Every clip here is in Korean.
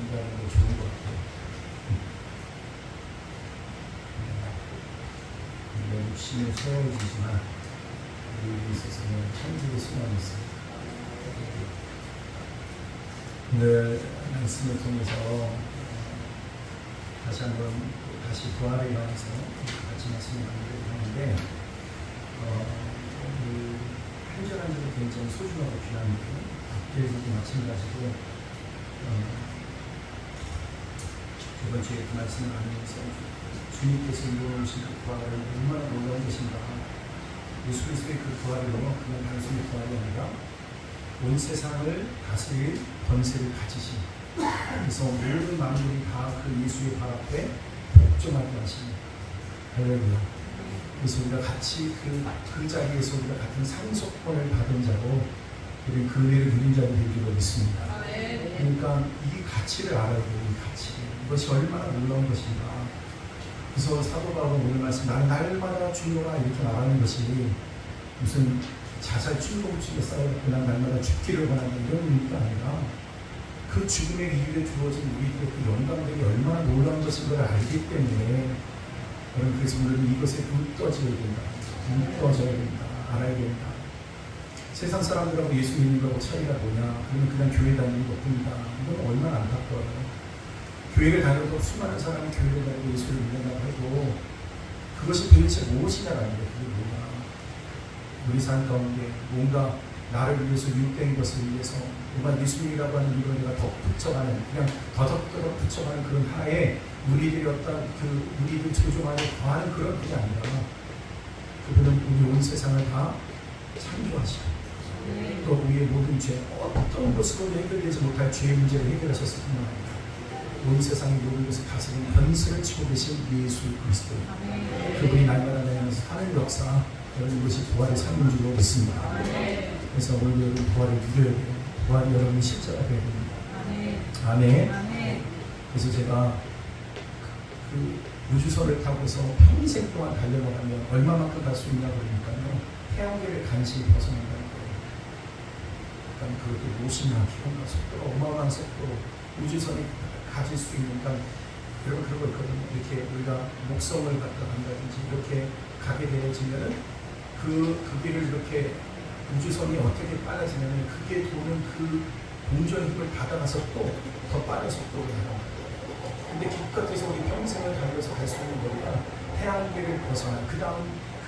준다는 게 좋은 것 같아요. 욕심에 세워지지만 우리에게 있어서는 천국의 소망이 있습니다. 오늘 말씀을 통해서 다시 한번 부활에 관해서 같이 말씀을 나누려고 하는데 한 절 한 절이 굉장히 소중하고 귀합니다. 앞뒤에서도 마찬가지고 저번 주에 그 말씀을 나누면서 주님께서 이루어오신 그 부활을 얼마나 놀라운 것인가. 예수 그리스도의 그 부활을 그냥 단순히 부활이 아니라 온 세상을 다스릴 권세를 가지신, 그래서 모든 만물이 다 그 예수의 발 앞에 복종하게 하시는 할렐루야. 그래서 우리가 같이 그 자리에서 우리가 같은 상속권을 받은 자고 우리 그 은혜를 누린 자로 되기로 믿습니다. 그러니까 이 가치를 알아야 돼요. 이 가치, 이것이 얼마나 놀라운 것인가. 그래서 사도 바울은 오늘 말씀 나는 날마다 죽노라 이렇게 말하는 것이 무슨 자살 충동증에 쌓여있고 난 날마다 죽기를 원하는 이런 의미가 아니라 그 죽음의 이유에 주어진 우리들의 그 영광들이 얼마나 놀라운 것인 걸 알기 때문에 여러분, 그래서 우리는 이것에 눈 떠져야 된다. 눈 떠져야 된다. 알아야 된다. 세상 사람들하고 예수 믿는 거하고 차이가 뭐냐? 그러면 그냥 교회 다니는 것뿐이다. 이건 얼마나 안타까워요. 교회를 다녀도 수많은 사람이 교회를 다니고 예수를 믿는다고 해도 그것이 도대체 무엇이냐라는 게 그게 뭐냐? 우리 삶 가운데 뭔가 나를 위해서 유혹된 것을 위해서 뭔가 예수님이라고 하는 이걸 내가 덧붙여가는, 그냥 더덕더덕 붙여가는 그런 하에 우리들이 어떤 우리들 조종 안에 거하는 그런 분이 아니라 그분은 우리 온 세상을 다 창조하시고 또 우리의 모든 죄, 어떤 것으로도 해결되지 못할 죄의 문제를 해결하셨을 뿐만 아니라 온 세상의 모든 것을 다스리는 권세를 치고 계신 예수 그리스도, 그분이 날마다 내면서 하는 역사, 여러분 이것이 부활의 삶인 줄로 믿습니다. 그래서 오늘 여러분 부활을 누려야 돼요. 부활이 여러분의 실제가 되어야 됩니다. 아멘. 그래서 제가 그 우주선을 타고서 평생 동안 달려나가면 얼마만큼 갈 수 있냐 그러니까요, 태양계를 간신히 벗어난다는 거예요. 그러니까 그것도 50만 킬로미터 속도가 어마어마한 속도로 우주선이 가질 수 있는, 그러니까 여러분 그런 거 있거든요. 이렇게 우리가 목성을 갖다 간다든지 이렇게 가게 되어지면은 그 길을 이렇게 우주선이 어떻게 빨라지냐면 그게 도는 그 공전의 힘을 받아가서 또 더 빠른 속도로 나가요. 근데 기껏해서 우리 평생을 달려서 갈 수 있는 거리가 태양계를 벗어나 그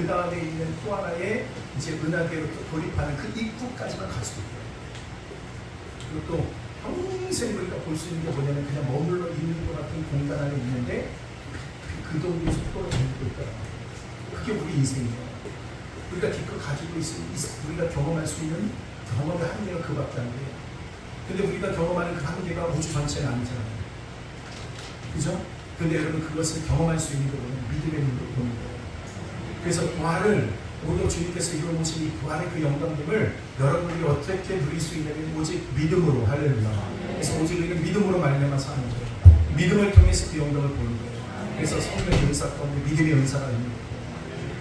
다음에 있는 또 하나의 이제 은하계로 또 돌입하는 그 입구까지만 갈 수 있어요. 그리고 또 평생 우리가 볼 수 있는 게 뭐냐면 그냥 머물러 있는 것 같은 공간 안에 있는데 그 동네 속도로 달리고 있더라고요. 그게 우리 인생이에요. 우리가 기껏 가지고 우리가 경험할 수 있는 경험의 한계가 그밖에 안 돼요. 근데 우리가 경험하는 그 한계가 우주 전체는 아니잖아요. 그죠? 근데 여러분 그것을 경험할 수 있는 것은 믿음의 눈으로 보는 거예요. 그래서 부활을 오히려 주님께서 이루어오신 이 부활의 그 영광됨을 여러분들이 어떻게 누릴 수 있냐면 오직 믿음으로, 할렐루야. 그래서 오직 우리는 믿음으로 말미암아서 하는 거예요. 믿음을 통해서 그 영광을 보는 거예요. 그래서 성령의 은사 가운데 믿음의 은사가 있는 거예요.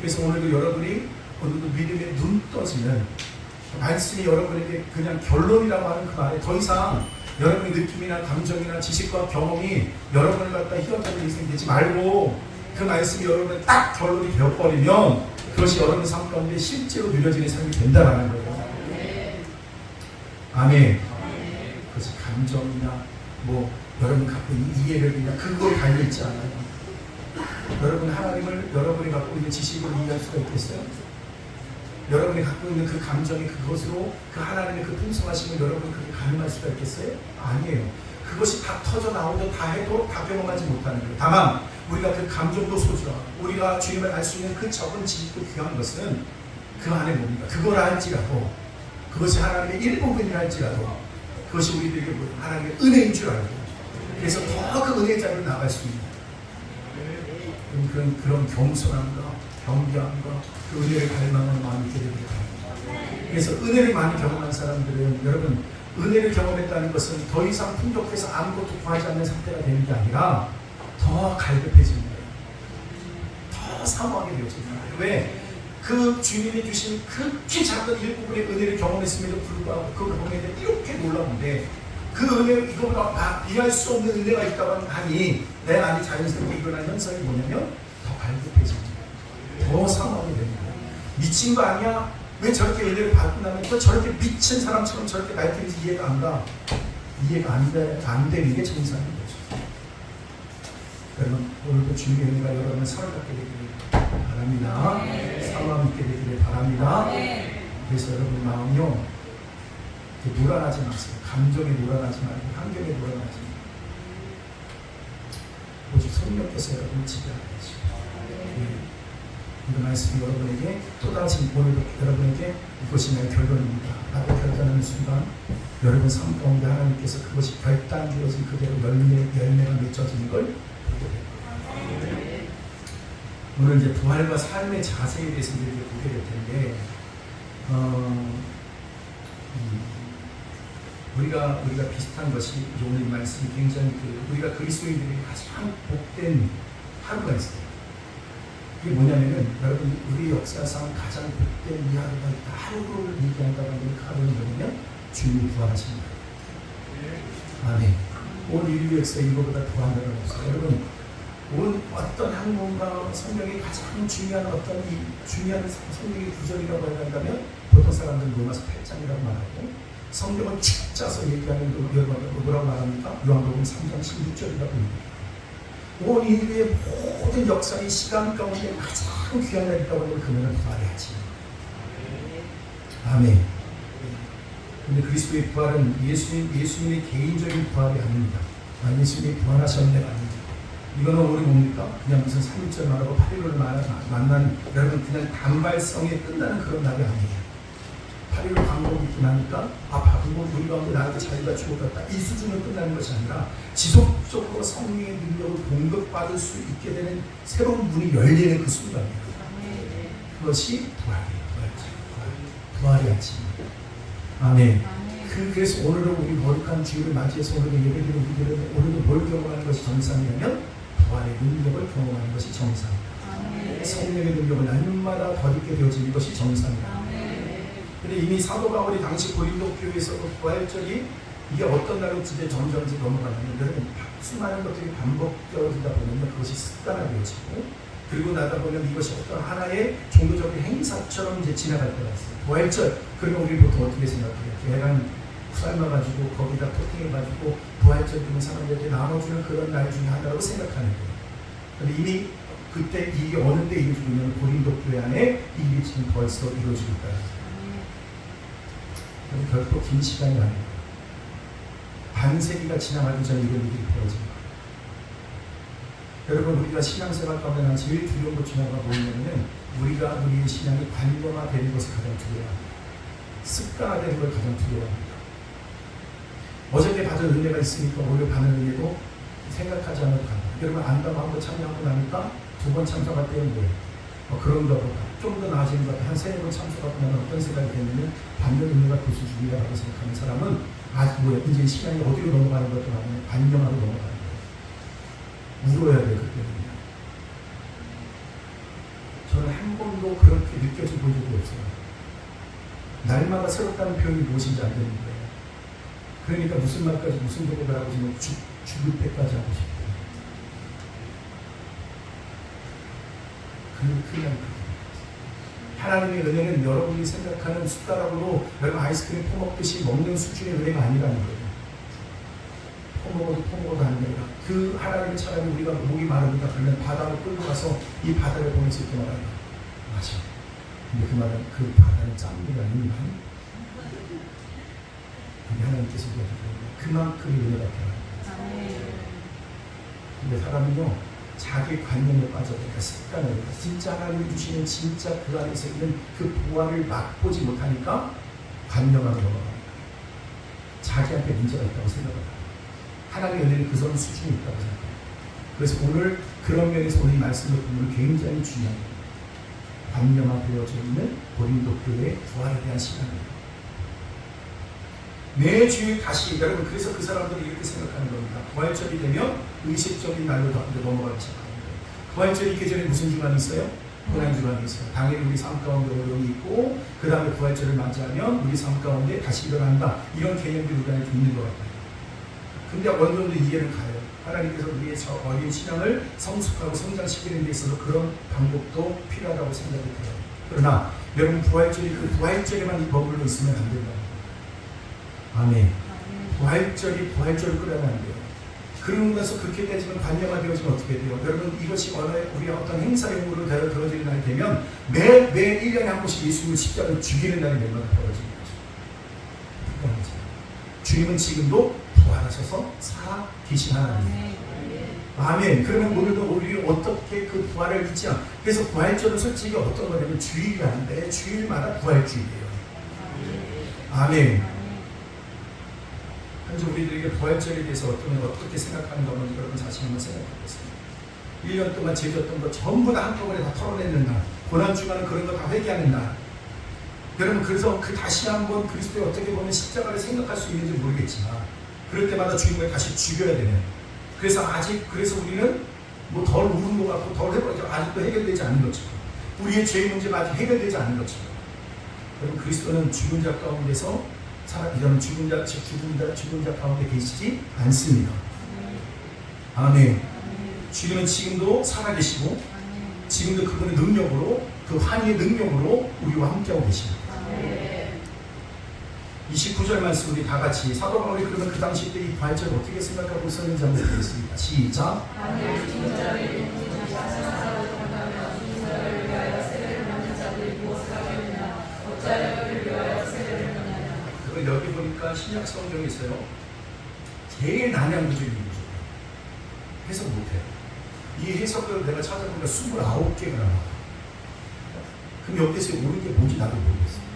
그래서 오늘도 여러분이 오늘도 믿음에 눈 떠지는 말씀이 여러분에게 그냥 결론이라고 하는 그 말에 더 이상 여러분의 느낌이나 감정이나 지식과 경험이 여러분을 갖다 휘어잡는 인생이 되지 말고 그 말씀이 여러분의 딱 결론이 되어버리면 그것이 여러분의 삶 가운데 실제로 누려지는 삶이 된다라는 거예요. 아멘. 그것이 감정이나 뭐 여러분 갖고 있는 이해력이나 그거에 달려있지 않아요. 여러분 하나님을 여러분이 갖고 있는 지식으로 이해할 수가 있겠어요? 여러분이 갖고 있는 그 감정이 그것으로 그 하나님의 그 풍성하심을 여러분이 그렇게 가늠할 수가 있겠어요? 아니에요. 그것이 다 터져 나오고 다 해도 다 경험하지 못하는 거예요. 다만 우리가 그 감정도 소중하고 우리가 주님을 알 수 있는 그 적은 지식도 귀한 것은 그 안에 뭡니까? 그걸 알지라도 그것이 하나님의 일부분이라 할지라도 그것이 우리들에게 하나님의 은혜인 줄 알고 그래서 더 그 은혜의 자리로 나갈 수 있는 그런 겸손함과 경비함과 그 은혜를 갈망하는 마음이 있게 됩니다. 그래서 은혜를 많이 경험한 사람들은 여러분 은혜를 경험했다는 것은 더 이상 풍족해서 아무것도 구하지 않는 상태가 되는 게 아니라 더 갈급해지는 거예요. 더 사모하게 되어집니다. 왜? 그 주님이 주신 극히 작은 일부분의 은혜를 경험했음에도 불구하고 그걸 보면 이렇게 놀라운데 그 은혜, 이거보다 비할 수 없는 은혜가 있다고 하니 내 안에 자연스럽게 일어난 현상이 뭐냐면 더 갈급해집니다. 더 상황이 됩니다. 미친 거 아니야? 왜 저렇게 은혜를 받고 나면 또 저렇게 미친 사람처럼 저렇게 날뛰는지 이해가 안 가. 이해가 안 되는 게 정상인 거죠. 여러분, 오늘도 주님의 은혜가 여러분을 사랑받게 되기를 바랍니다. 사랑 있게 되기를 바랍니다. 그래서 여러분 마음이요, 놀아나지 마세요. 감정에 놀아나지 말고 환경에 놀아나지 말고 오직 성령께서 여러분을 지배하시고 이 말씀이 여러분에게 또다시 오늘도 여러분에게 이것이 나의 결론입니다 라고 결단하는 순간 여러분 삶 가운데 하나님께서 그것이 결단되어진 그대로 열매가 맺어지는 걸 보게 됩니다. 오늘 이제 부활과 삶의 자세에 대해서 이제 보게 될 텐데 우리가 비슷한 것이 오늘 이 말씀이 굉장히 우리가 그리스도인들이 가장 복된 하루가 있어요. 그게 뭐냐면은 여러분 우리 역사상 가장 복된 이 하루가 있다. 하루를 얘기한다고 하면 그 하루는 뭐냐면 주님이 부활하신 거예요. 아멘. 온 인류 역사에 이거보다 부활한 나라가 없어요. 여러분 온 어떤 학문과 성경의 가장 중요한 어떤 이 중요한 성경의 구절이라고 한다면 보통 사람들은 로마서 8장이라고 말하고 성경을 축 짜서 얘기하는 뭐라고 말합니까? 요한복음 3장 16절이라고 합니다. 온 인류의 모든 역사의 시간 가운데 가장 귀한 날이 있다고 하면 그날은 부활해야지. 아멘. 근데 그리스도의 부활은 예수님의 개인적인 부활이 아닙니다. 예수님이 부활하셨는데 아닙니다. 이거는 우리 뭡니까? 그냥 무슨 3일절 말하고 8일을 만난 여러분 그냥 단발성에 끝나는 그런 날이 아니에요. 8일을 광복 있고 나니까 우리 가운데 나한테 자기가 주어졌다 이 수준으로 끝나는 것이 아니라 지속적으로 성령의 능력을 공급받을 수 있게 되는 새로운 문이 열리는 그 순간이에요. 그것이 부활이에요. 부활의 아침입니다. 아멘. 그래서 오늘은 우리 거룩한 주일을 맞이해서 오늘은 예배드리는 우리들은 오늘도 뭘 경험하는 것이 정상이냐면 부활의 능력을 경험하는 것이 정상입니다. 성령의 능력을 날마다 더 있게 되어지는 것이 정상입니다. 근데 이미 사도 바울이 당시 고린도 교회에서도 부활절이 이게 어떤 날로 이제 점점 넘어가냐면 여러분 수많은 것들이 반복되어지다 보면 그것이 습관화되어지고 그리고 나다 보면 이것이 어떤 하나의 종교적인 행사처럼 이제 지나갈 때가 있어요. 부활절 그러면 우리 보통 어떻게 생각해요? 계란 삶아가지고 거기다 토팅해가지고 부활절 되는 사람들한테 나눠주는 그런 날 중에 하나라고 생각하는 거예요. 근데 이미 그때 이게 어느 때 이루어지고 있냐면 고린도 교회 안에 이 일이 지금 벌써 이루어지고 있다. 결코 긴 시간이 아니에요. 반세기가 지나가기 전에 이런 일이 벌어집니다. 여러분 우리가 신앙생활 가운데 난 제일 두려운 것 중에 하나가 뭐냐면은 우리의 신앙이 관념화되는 것을 가장 두려워합니다. 습관화되는 걸 가장 두려워합니다. 어저께 받은 은혜가 있으니까 오늘 받는 은혜도 생각하지 않아도 간다. 여러분 안다고 한번 참여하고 나니까 두 번 참석할 때는 뭐예요? 그런가 보다. 좀 더 나아지는 것 같아. 한 3-4번 참석하고 나면 어떤 생각이 되냐면 받는 은혜가 그 수준이라고 생각하는 사람은 이제 시간이 어디로 넘어가는 것도 아니면 관념하러 넘어가는 거예요. 울어야 돼요, 그때는. 저는 한 번도 그렇게 느껴져 본 적이 없어요. 날마다 새롭다는 표현이 무엇인지 안 되는 거예요. 그러니까 무슨 말까지 무슨 고백을 하고 지금 죽을 때까지 하고 싶어요. 그냥 하나님의 은혜는 여러분이 생각하는 숟가락으로 여러분 아이스크림 퍼먹듯이 먹는 수준의 은혜가 아니라는 거예요. 퍼먹어도 하는 게 아니라 그 하나님의 차라리 우리가 목이 마르니까 그러면 바다로 끌고 가서 이 바다를 보낼 수 있게 말하는 거예요. 맞아. 근데 그 말은 그 바다는 짠물이 아니면 근데 하나님께서 그만큼 은혜가 돼요. 근데 사람은요 자기 관념에 빠져버리니까 습관을 진짜 하나님이 주시는 진짜 그 안에서 있는 그 부활을 맛보지 못하니까 관념하고 넘어갑니다. 자기한테 문제가 있다고 생각합니다. 하나님의 은혜는 그 수준이 있다고 생각합니다. 그래서 오늘 그런 면에서 오늘 이 말씀을 보면 굉장히 중요합니다. 관념화되어져 있는 고린도 교회의 부활에 대한 시간입니다. 매주 다시 여러분 그래서 그 사람들이 이렇게 생각하는 겁니다. 부활절이 되면 의식적인 날로 넘어가기 시작합니다. 부활절이 있기 전에 무슨 주간이 있어요? 고난 주간이 있어요. 당연히 우리 삶 가운데 어려움이 있고 그 다음에 부활절을 맞이하면 우리 삶 가운데 다시 일어난다. 이런 개념들이 우리 안에 있는 것 같아요. 근데 어느 정도 이해는 가요. 하나님께서 우리의 저 어린 신앙을 성숙하고 성장시키는 데 있어서 그런 방법도 필요하다고 생각이 들어요. 그러나 여러분 부활절이 그 부활절에만 머물러 있으면 안 된다. 아멘. 부활절을 끌어가면 안 돼요. 그러고 나서 그렇게 되지만 관념화 되어지면 어떻게 돼요? 여러분 이것이 우리의 어떤 행사용으로 되어지는 날이 되면 매 1년에 한 번씩 예수님을 십자가로 죽이는 날이 매번 벌어지는 거죠. 주님은 지금도 부활하셔서 살아 계신 하나님. 아멘. 그러면 오늘도 우리 어떻게 그 부활을 잊지 않. 그래서 부활절은 솔직히 어떤 거냐면 주일이라는데 주일마다 부활주일이에요. 아멘. 현재 우리들에게 부활절에 대해서 어떻게 생각하는가 하면 여러분 자신 한번 생각해 보겠습니다. 1년 동안 죄졌던 거 전부 다 한꺼번에 다 털어내는 날, 고난 중간에 그런 거 다 회개하는 날. 여러분 그래서 다시 한번 그리스도의 어떻게 보면 십자가를 생각할 수 있는지 모르겠지만 그럴 때마다 주님을 다시 죽여야 되는. 그래서 우리는 뭐 덜 우는 것 같고 덜 해버리죠. 아직도 해결되지 않은 것처럼 우리의 죄의 문제가 아직 해결되지 않은 것처럼. 여러분 그리스도는 죽은 자 가운데서 이런 죽은 자 가운데 계시지 않습니다. 아멘. 주님은 지금도 살아계시고 지금도 그분의 능력으로 그 환희의 능력으로 우리와 함께하고 계십니다. 29절 말씀 우리 다 같이 사도 바울이 그러면 그 당시 때 이 부활절을 어떻게 생각하고 있었는지 한번 보겠습니다. 시작. 여기 보니까 신약 성경에 있어요. 제일 난양구적인 구조. 해석 못해요. 이 해석을 내가 찾아보니까 29개가 나와요. 그럼 여기서 옳은 게 뭔지 나도 모르겠어요.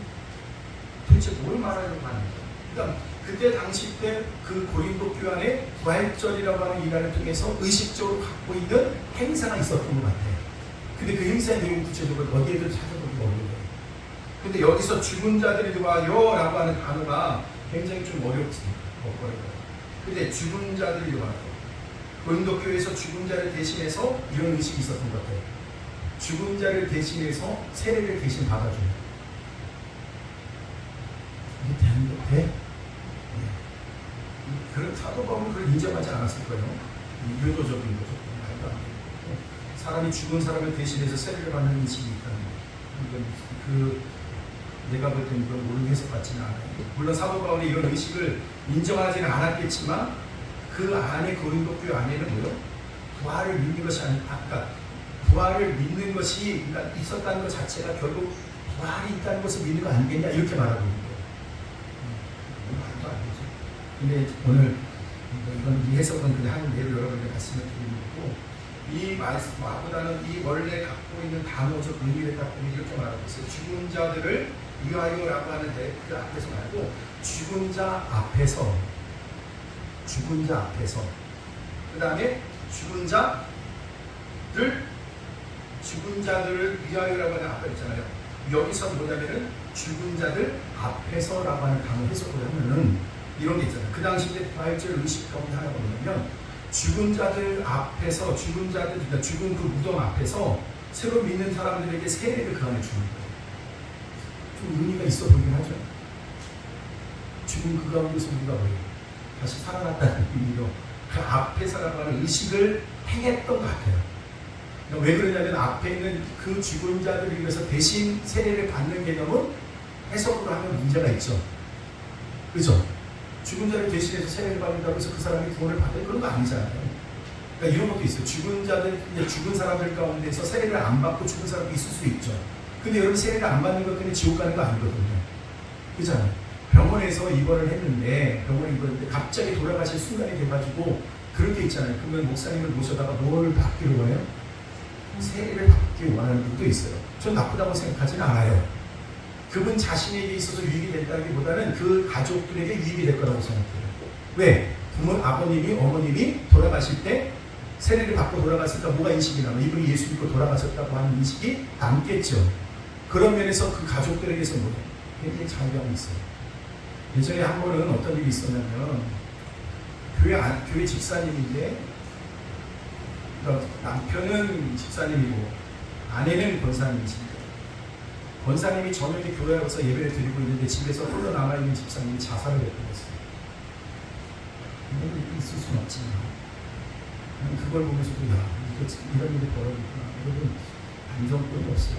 도대체 뭘 말하려고 하는 거예요? 그러니까 그때 당시 때 그 고린도 교회 안에 부활절이라고 하는 이날을 통해서 의식적으로 갖고 있는 행사가 있었던 것 같아요. 근데 그 행사의 내용 구체적으로 어디에도 찾아보기 어려워요. 근데 여기서 죽은 자들이 와요 라고 하는 단어가 굉장히 좀 어렵습니다. 근데 죽은 자들이 와요. 고린도 교회에서 죽은 자를 대신해서 이런 의식이 있었던 것 같아요. 죽은 자를 대신해서 세례를 대신 받아줘요. 이게 되는 것 같아? 그런 사도 바울은 그걸 인정하지 않았을 거예요. 유도적인 거죠. 사람이 죽은 사람을 대신해서 세례를 받는 의식이 있다는 거. 내가 볼 때는 그런 옳은 해석 같지는 않아요. 물론 사도 바울이 이런 의식을 인정하지는 않았겠지만 그 안에 고린도 교회 안에는 뭐요? 부활을 믿는 것이 아까 부활을 믿는 것이 있었다는 것 자체가 결국 부활이 있다는 것을 믿는 거 아니겠냐 이렇게 말하고 있는 거예요. 말도 안 되죠. 근데 오늘 이건 이 해석은 그냥 한 예로 여러분들 말씀을 드리는 거고 이 말씀보다는 이 원래 갖고 있는 단어적 의미를 갖고 이렇게 말하고 있어요. 죽은 자들을 위하여라고 하는데 그 앞에서 말고 죽은 자 앞에서 그 다음에 죽은 자들을 위하여라고 하는 앞에 있잖아요. 여기서 뭐냐면은 죽은 자들 앞에서라고 하는 단어 해석을 하면은 이런 게 있잖아요. 그 당시 때 부활절 의식 가운데 하나가 뭐냐면 죽은 자들 앞에서 죽은 그 무덤 앞에서 새로 믿는 사람들에게 세례를 그 안에 주는 거예요. 좀 의미가 있어 보이긴 하죠. 죽은 그 가운데서 우리가 뭐예요? 다시 살아났다는 의미로 그 앞에서라고 하는 의식을 행했던 것 같아요. 왜 그러냐면 앞에 있는 그 죽은 자들을 위해서 대신 세례를 받는 개념은 해석으로 하면 문제가 있죠. 그렇죠? 죽은 자를 대신해서 세례를 받는다고 해서 그 사람이 구원을 받을 그런 거 아니잖아요. 그러니까 이런 것도 있어요. 죽은 사람들 가운데서 세례를 안 받고 죽은 사람도 있을 수 있죠. 근데 여러분 세례를 안 받는 것 때문에 지옥 가는 거 아니거든요. 그렇잖아요. 병원에서 입원을 했는데 갑자기 돌아가실 순간이 돼가지고 그런 게 있잖아요. 그러면 목사님을 모셔다가 뭘 받기로 해요? 세례를 받기 원하는 분도 있어요. 전 나쁘다고 생각하지는 않아요. 그분 자신에게 있어서 유익이 된다기보다는 그 가족들에게 유익이 될 거라고 생각해요. 왜? 아버님이 어머님이 돌아가실 때 세례를 받고 돌아갔으니까 뭐가 인식이 나면 이분이 예수 믿고 돌아가셨다고 하는 인식이 남겠죠. 그런 면에서 그 가족들에게서 뭐예요? 굉장히 자유함이 있어요. 예전에 한 번은 어떤 일이 있었냐면 교회 집사님인데 그러니까 남편은 집사님이고 아내는 권사님이십니다. 권사님이 저녁에 교회에 와서 예배를 드리고 있는데 집에서 홀로 남아있는 집사님이 자살을 했던 것입니다. 이렇게 있을 수는 없지만 그걸 보면서도 야 이런 일이 벌어지구나. 여러분 안정권이 없어요.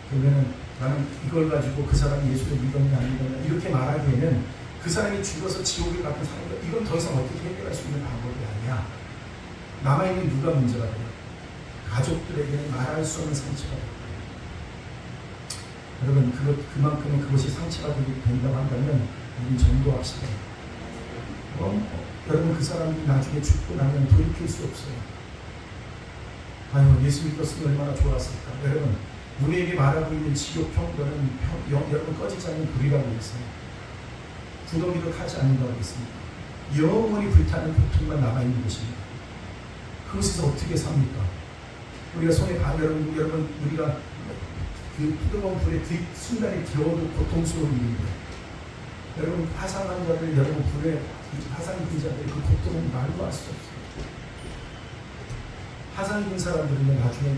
그러면 나는 이걸 가지고 그 사람이 예수를 믿었냐 안 믿었냐 이렇게 말하기에는 그 사람이 죽어서 지옥에 가는 사람들 이건 더 이상 어떻게 해결할 수 있는 방법이 아니야. 남아있는 누가 문제가 돼요? 가족들에게는 말할 수 없는 상처가 돼요. 여러분 그만큼은 그것이 상처가 된다고 한다면 우리 전도합시다. 여러분 그 사람이 나중에 죽고 나면 돌이킬 수 없어요. 아유 예수 믿었으면 얼마나 좋았을까. 여러분 우리에게 말하고 있는 지옥 평가는 여러분 꺼지지 않는 불이라고 했어요. 구덩이도 타지 않는다고 했습니다. 영원히 불타는 고통만 남아있는 것입니다. 그것에서 어떻게 삽니까? 우리가 손에 여러분 우리가 그 뜨거운 불에 그 순간에 겨워도 고통스러운 일인데 여러분 화상한 자들 여러분 불에 화상 입은 자들 그 고통은 말로 할 수 없어요. 화상 입은 사람들은 나중에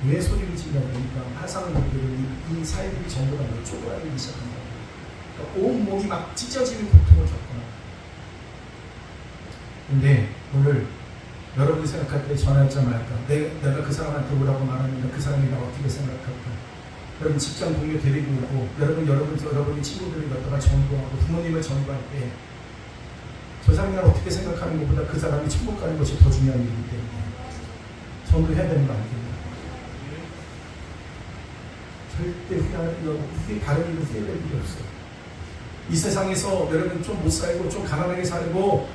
왜 소리를 지르냐 보니까 화상을 입은 이 사이들이 전부 다 쪼그라들기 시작한다. 그러니까 온 몸이 막 찢어지는 고통을 겪거나. 근데 오늘 여러분이 생각할 때 전할까 말까 내가 그 사람한테 오라고 말하면 그 사람이 나 어떻게 생각할까. 여러분 직장 동료 데리고 오고 여러분이 친구들을 갖다가 전도하고 부모님을 전도할 때 저 사람이 날 어떻게 생각하는 것보다 그 사람이 천국 가는 것이 더 중요한 일이기 때문에 전도해야 되는 거 아니겠냐. 절대 다른 일은 후회될 일이 없어요. 이 세상에서 여러분 좀 못 살고 좀 가난하게 살고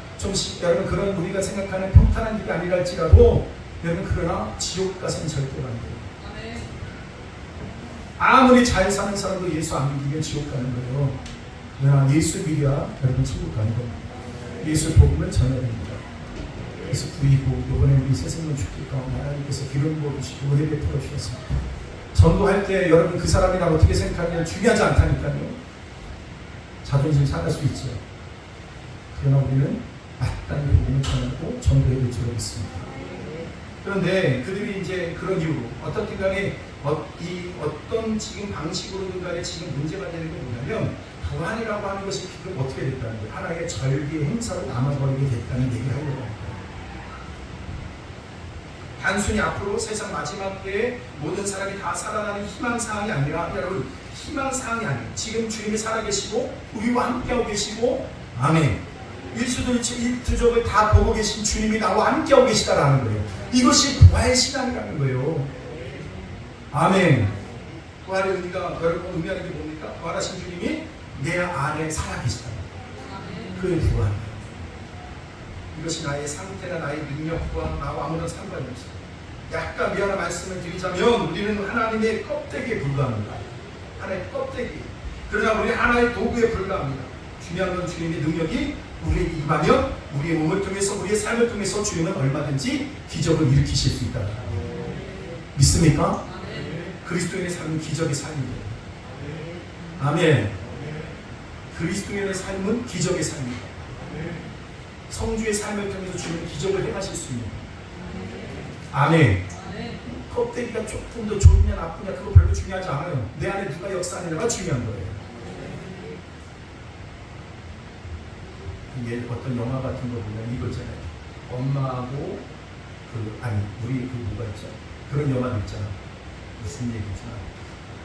여러분 그런 우리가 생각하는 평탄한 일이 아니랄지라도 여러분 그러나 지옥 가서는 절대 안 돼요. 아무리 잘 사는 사람도 예수 안 믿으면 지옥 가는 거예요. 그러나 예수 믿어야 여러분 천국 가는 겁니다. 예수 복음을 전해야 됩니다. 그래서 구이고 이번에 우리 새생명 축제 가운데 하나님께서 기름 부어주시고 은혜 베풀어 주셨습니다. 전도할 때 여러분 그 사람이 나 어떻게 생각하느냐 중요하지 않다니까요. 자존심 상할 수 있죠. 그러나 우리는 마땅히 복음을 전하고 전도해 줄 줄 믿습니다. 그런데 그들이 이제 그런 이유로 어떻든 간에 어떤 지금 방식으로든 간에 지금 문제가 되는 게 뭐냐면 부활이라고 하는 것이 지금 어떻게 됐다는 거예요. 하나의 절기의 행사로 남아버리게 됐다는 얘기를 하려고 합니다. 단순히 앞으로 세상 마지막 때에 모든 사람이 다 살아나는 희망사항이 아니라 여러분 희망사항이 아니에요. 지금 주님이 살아계시고 우리와 함께하고 계시고 아멘. 일투족을 다 보고 계신 주님이 나와 함께하고 계시다라는 거예요. 이것이 부활신앙이라는 거예요. 아멘. 부활의 의미가 여러분 의미하는 게 뭡니까? 부활하신 주님이 내 안에 살아계시다. 그게 부활. 이것이 나의 상태나 나의 능력과 나와 아무런 상관이 없어요. 약간 미안한 말씀을 드리자면 우리는 하나님의 껍데기에 불과합니다. 하나의 껍데기. 그러나 우리 하나의 도구에 불과합니다. 중요한 건 주님의 능력이 우리에게 임하면 우리의 몸을 통해서 우리의 삶을 통해서 주님은 얼마든지 기적을 일으키실 수 있다. 믿습니까? 그리스도인의 삶은 기적의 삶이에요. 아멘. 그리스도인의 삶은 기적의 삶입니다. 성주의 삶을 통해서 주님은 기적을 행하실 수 있는. 아멘. 껍데기가 조금 더 좋으냐 나쁘냐 그거 별로 중요하지 않아요. 내 안에 누가 역사하느냐가 중요한 거예요. 어떤 영화 같은 거 보면 이거 있잖아요. 엄마하고 우리 누가 있죠? 그런 영화도 있잖아. 무슨 얘기잖아.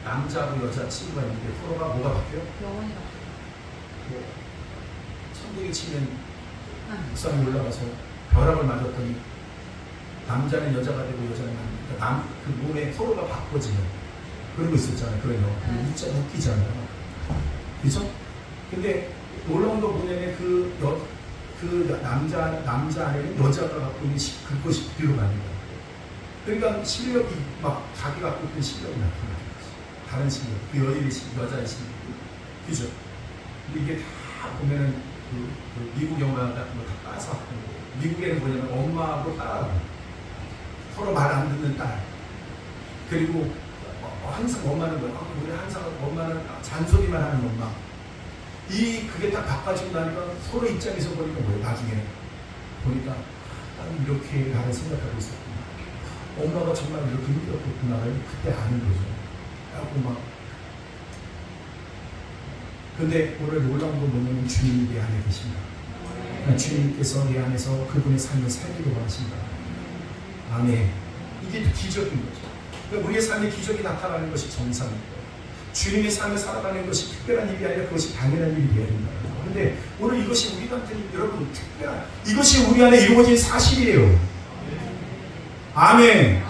남자하고 여자 친구가 있는데 서로가 뭐가 바뀌어요? 영혼이 바뀌어요. 천국에 치면 옥상에 올라가서 벼락을 맞았더니 남자는 여자가 되고 여자는 그 몸에 서로가 바꿔지는 그런 거 있었잖아요. 그런 영화. 진짜 웃기잖아요. 그죠? 근데 놀라운 거 뭐냐면 그 남자 안에는 여자가 갖고 있는 그것이 그대로 가는 거예요. 그러니까 실력이 막 자기 갖고 있는 실력이 나타나는 거지. 다른 실력, 그 여자의 실력. 그죠? 근데 이게 다 보면은 그 미국 영화 같은 거 다 따서 하는 거예요. 미국에는 뭐냐면 엄마하고 딸하고 서로 말 안 듣는 딸. 그리고 항상 엄마는 뭐야? 우리 항상 엄마는 잔소리만 하는 엄마. 그게 딱 바꿔지고 나니까 서로 입장에서 보니까 뭐예요? 나중에 보니까 이렇게 나를 생각하고 있었구나. 엄마가 정말 이렇게 힘들었구나를 그때 아는 거죠. 하고 막. 근데 오늘 놀라운 건 뭐냐면 주님이 내 안에 계십니다. 주님께서 내 안에서 그분의 삶을 살기를 원하신다. 아멘. 이게 기적인 거죠. 그러니까 우리의 삶에 기적이 나타나는 것이 정상이고 주님의 삶을 살아가는 것이 특별한 일이 아니라 그것이 당연한 일이 되어야 된다. 그런데 오늘 이것이 우리한테는 여러분 특별한, 이것이 우리 안에 이루어진 사실이에요. 아멘.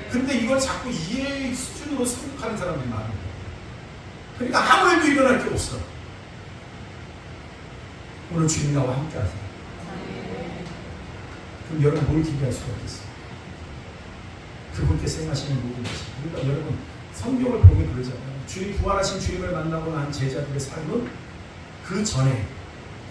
근데 이걸 자꾸 이해의 수준으로 생각하는 사람들이 많아요. 그러니까 아무 일도 일어날 게 없어. 오늘 주님 나와 함께 하세요. 그럼 여러분 뭘 기대할 수가 있겠어요? 그분께서 행하시는 모든 것이. 그러니까 여러분 성경을 보면 그러잖아요. 주님 부활하신 주님을 만나고 난 제자들의 삶은 그 전에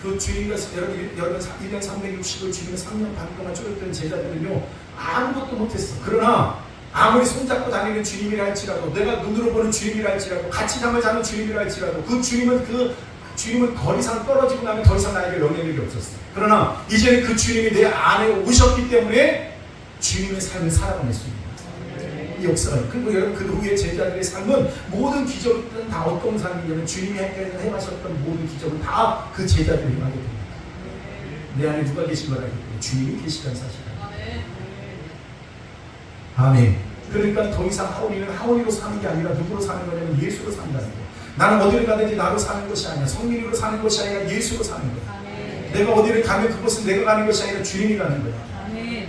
그 주님과 여러분 1년 360을 주님의 3년 반 동안 쫓았던 제자들은요 아무것도 못했어. 그러나 아무리 손잡고 다니는 주님이라 할지라도 내가 눈으로 보는 주님이라 할지라도 같이 잠을 자는 주님이라 할지라도 그 주님은 더 이상 떨어지고 나면 더 이상 나에게 영향력이 없었어요. 그러나 이제는 그 주님이 내 안에 오셨기 때문에 주님의 삶을 살아가냈습니다. 이 역사가. 그리고 여러분 그 후에 제자들의 삶은 모든 기적은 다 어떤 삶이냐면 주님이 행하셨던 모든 기적은 다 그 제자들이 행하게 됩니다. 내 안에 누가 계신 걸 알기 때문에 주님이 계시다는 사실을. 아멘. 그러니까 더 이상 하원이로 사는 게 아니라 누구로 사는 거냐면 예수로 산다는 거. 나는 어디를 가든지 나로 사는 것이 아니라 성민으로 사는 것이 아니라 예수로 사는 거야. 아멘. 내가 어디를 가면 그것은 내가 가는 것이 아니라 주님이 가는 거야. 아멘.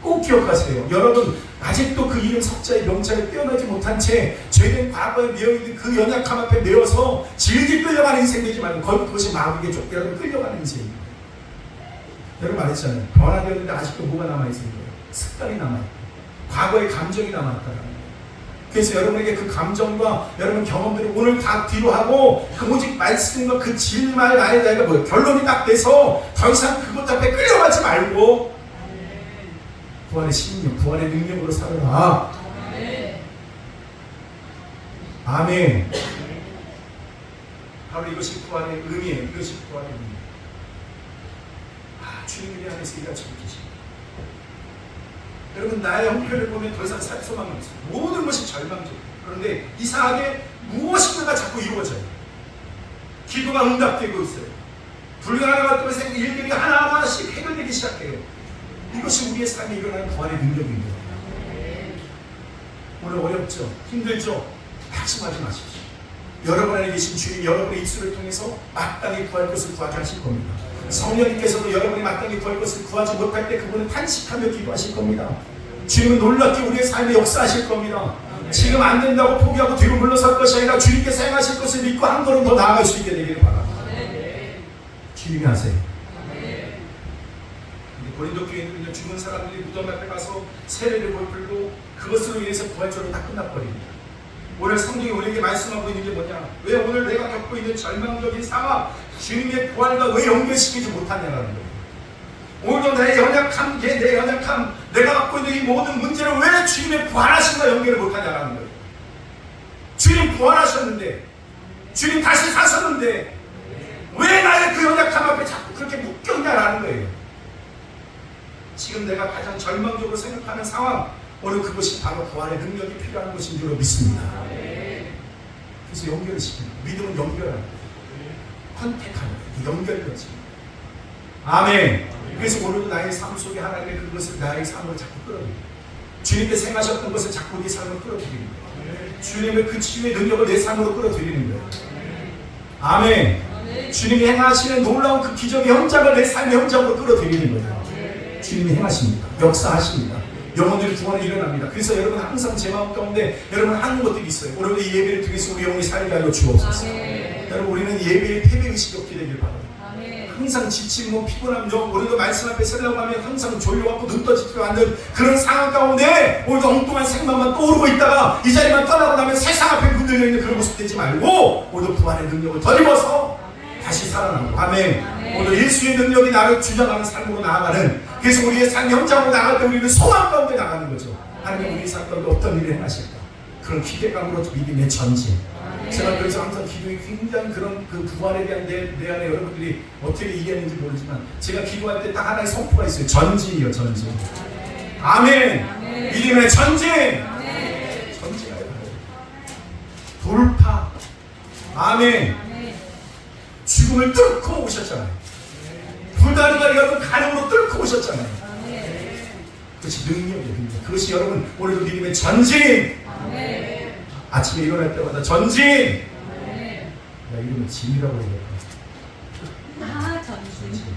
꼭 기억하세요. 여러분 아직도 그 이름 석자의 명찰에 뛰어나지 못한 채 죄된 과거에 매여있는 그 연약함 앞에 매여서 질질 끌려가는 인생 되지 말고 그것이 마귀에게 쫓겨서 끌려가는 인생입니다. 여러분 말했잖아요. 변화되었는데 아직도 뭐가 남아있는 거예요? 습관이 남아있고 과거의 감정이 남아있다는 거예요. 그래서 여러분에게 그 감정과 여러분 경험들을 오늘 다 뒤로 하고 그 오직 말씀과 그 진말 나의 나이가 뭐예요? 결론이 딱 돼서 더 이상 그것 앞에 끌려가지 말고 부활의 신령, 부활의 능력으로 살아라. 아멘. 바로 이것이 부활의 의미예요. 이것이 부활의 의미. 주님이 내 안에서 일하시고 계십니다. 여러분 나의 형편을 보면 더 이상 살 소망이 없어요. 모든 것이 절망적이에요. 그런데 이상하게 무엇인가가 자꾸 이루어져요. 기도가 응답되고 있어요. 불가능한 것들을 일들이 하나하나씩 해결되기 시작해요. 이것이 우리의 삶에 일어나는 부활의 능력입니다. 오늘 어렵죠? 힘들죠? 낙심하지 마십시오. 여러분 안에 계신 주님 여러분의 입술을 통해서 마땅히 구할 것을 구하게 하실 겁니다. 성령님께서도 여러분이 마땅히 구할 것을 구하지 못할 때 그분은 탄식하며 기도하실 겁니다. 주님은 놀랍게 우리의 삶에 역사하실 겁니다. 지금 안 된다고 포기하고 뒤로 물러설 것이 아니라 주님께서 행하실 것을 믿고 한 걸음 더 나아갈 수 있게 되기를 바랍니다. 주님이 하세요. 고린도 교회는 죽은 사람들이 무덤 앞에 가서 세례를 베풀고 그것으로 인해서 부활절로 다 끝나버립니다. 오늘 성경이 우리에게 말씀하고 있는 게 뭐냐? 왜 오늘 내가 겪고 있는 절망적인 상황, 주님의 부활과 왜 연결시키지 못하냐라는 거예요. 오늘도 내 연약함, 내가 갖고 있는 이 모든 문제를 왜 주님의 부활하심과 연결을 못하냐라는 거예요. 주님 부활하셨는데, 주님 다시 사셨는데, 왜 나의 그 연약함 앞에 자꾸 그렇게 묶였냐라는 거예요. 지금 내가 가장 절망적으로 생각하는 상황, 오늘 그것이 바로 부활의 능력이 필요한 것인 줄 믿습니다. 그래서 연결을 시킵니다. 믿음은 연결합니다. 컨택하는 연결되지. 아멘. 그래서 오늘도 나의 삶 속에 하나님의 그것을 나의 삶으로 자꾸 끌어들입니다. 주님께서 행하셨던 것을 자꾸 내 삶으로 끌어들이는 거예요. 주님의 그 치유의 능력을 내 삶으로 끌어들이는 거예요. 아멘. 주님이 행하시는 놀라운 그 기적의 현장을 내 삶의 현장으로 끌어들이는 거예요. 주님이 행하십니다. 역사하십니다. 영혼들이 구원이 일어납니다. 그래서 여러분 항상 제 마음 가운데 여러분 하는 것들이 있어요. 오늘 이 예배를 통해서 우리 영혼이 살게 하여 주옵소서. 여러분 우리는 예배에 패배의식이 없게 되길 바랍니다. 항상 지치고 피곤함, 우리도 말씀 앞에 서려고 하면 항상 졸려갖고 눈 떠지지도 않는 그런 상황 가운데 오늘도 엉뚱한 생각만 떠오르고 있다가 이 자리만 떠나고 나면 세상 앞에 문들려 있는 그런 모습 되지 말고 오늘도 부활의 능력을 덧입어서 다시 살아나고 아멘. 오늘 예수의 능력이 나를 주장하는 삶으로 나아가는, 그래서 우리의 삶 현장으로 나갈 때 우리는 소망 가운데 나가는 거죠. 하나님 우리 삶 가운데 어떤 일을 행하실까, 그런 기대감으로 믿음의 전진. 제가 그래서 항상 기도에 굉장히 그런 그 부활에 대한 내 안에 여러분들이 어떻게 이해했는지 모르지만 제가 기도할 때 딱 하나의 선포가 있어요. 전진이요, 전진. 아멘. 믿음의 전진. 전진하여 돌파. 아멘. 죽음을 뚫고 오셨잖아요. 불가능한 여러분 가능으로 뚫고 오셨잖아요. 그것이 능력이에요. 능력. 그것이 여러분 오늘도 믿음의 전진. 아침에 일어날 때마다 전진. 나 이름은 진이라고 얘기해요. 전진.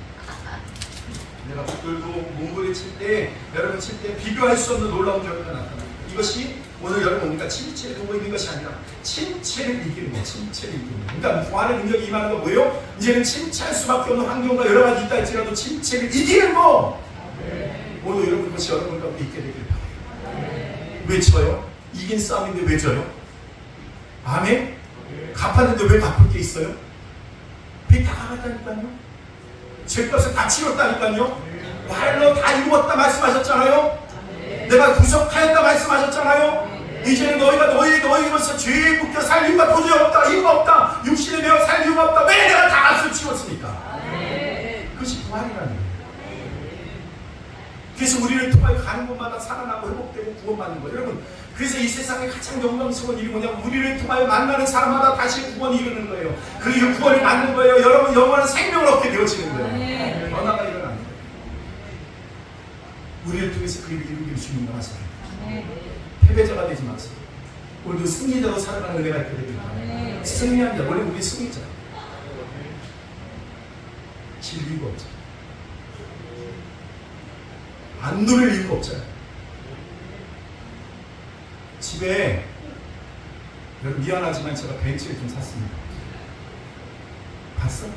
내가 붙들고 몽골에 칠 때, 여러분 칠 때 비교할 수 없는 놀라운 결과가 나타납니다. 이것이 오늘 여러분 오니까 침체를 두고 있는 것이 아니라 침체를 이기는 거예요. 침체를 이기는 거예요. 그러니까 부활의 능력이 임하는 건 뭐예요? 이제는 침체할 수밖에 없는 환경과 여러 가지 있다 할지라도 침체를 이기는 거. 오늘 여러분 그것이 여러분 가운데 있게 되길 바라요. 왜 져요? 이긴 싸움인데 왜 져요? 아멘? 갚았는데 왜 갚을 게 있어요? 빚 다 갚았다니까요. 죄값을 다 치렀다니까요. 말로 다 이루었다 말씀하셨잖아요. 내가 구속하였다 말씀하셨잖아요. 이제는 너희로서 죄에 묶여 살 이유가 도저히 없다. 이유가 없다. 육신에 매어 살 이유가 없다. 왜 내가 다 값을 치웠으니까. 그것이 부활이라는 거예요. 그래서 우리를 통하여 가는 곳마다 살아나고 회복되고 구원받는 거예요. 여러분, 그래서 이 세상에 가장 영광스러운 일이 뭐냐면 우리를 통하여 만나는 사람마다 다시 구원이 이루는 거예요. 그 구원을 받는 거예요. 여러분, 영원한 생명을 얻게 되어지는 거예요. 변화가 일어나는 거예요. 우리를 통해서 그 일을 이루기를 주님 원하세요. 패배자가 되지 마세요. 오늘도 승리자로 살아가는 은혜가 있게 되길 바랍니다. 승리한 자, 원래 우리 승리자. 질 이유가 없잖아요. 안 누릴 이유가 없잖아요. 집에, 여러분 미안하지만 제가 벤츠를 좀 샀습니다. 봤어?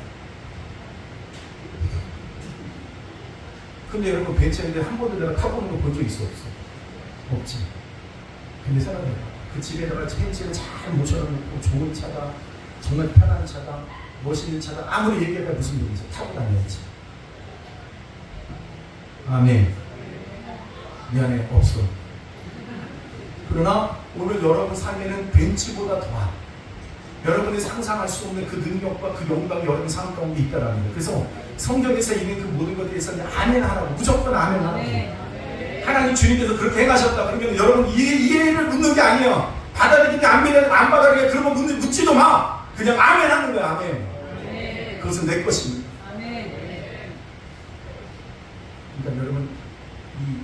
근데 여러분 벤츠인데 한 번도 내가 타보는 거 본 적 있어 없어? 없지. 근데 생각해봐. 그 집에다가 벤츠를 잘 모셔놓고 좋은 차다, 정말 편한 차다, 멋있는 차다, 아무리 얘기해봐 무슨 얘기죠? 타고 다녀야지. 아멘. 미안해, 없어. 그러나 오늘 여러분 삶에는 벤츠보다 더한 여러분이 상상할 수 없는 그 능력과 그 영광이 여러분 삶 가운데 있다는 거예요. 그래서 성경에서 있는 그 모든 것에 대해서 아멘 하라고, 무조건 아멘 하라고. 하나님 주님께서 그렇게 행하셨다 그러면 여러분 이해를 묻는 게 아니에요. 받아들이게 안 받아들이게 그런 거 묻지도 마. 그냥 아멘 하는 거야. 아멘. 그것은 내 것입니다. 그러니까 여러분 이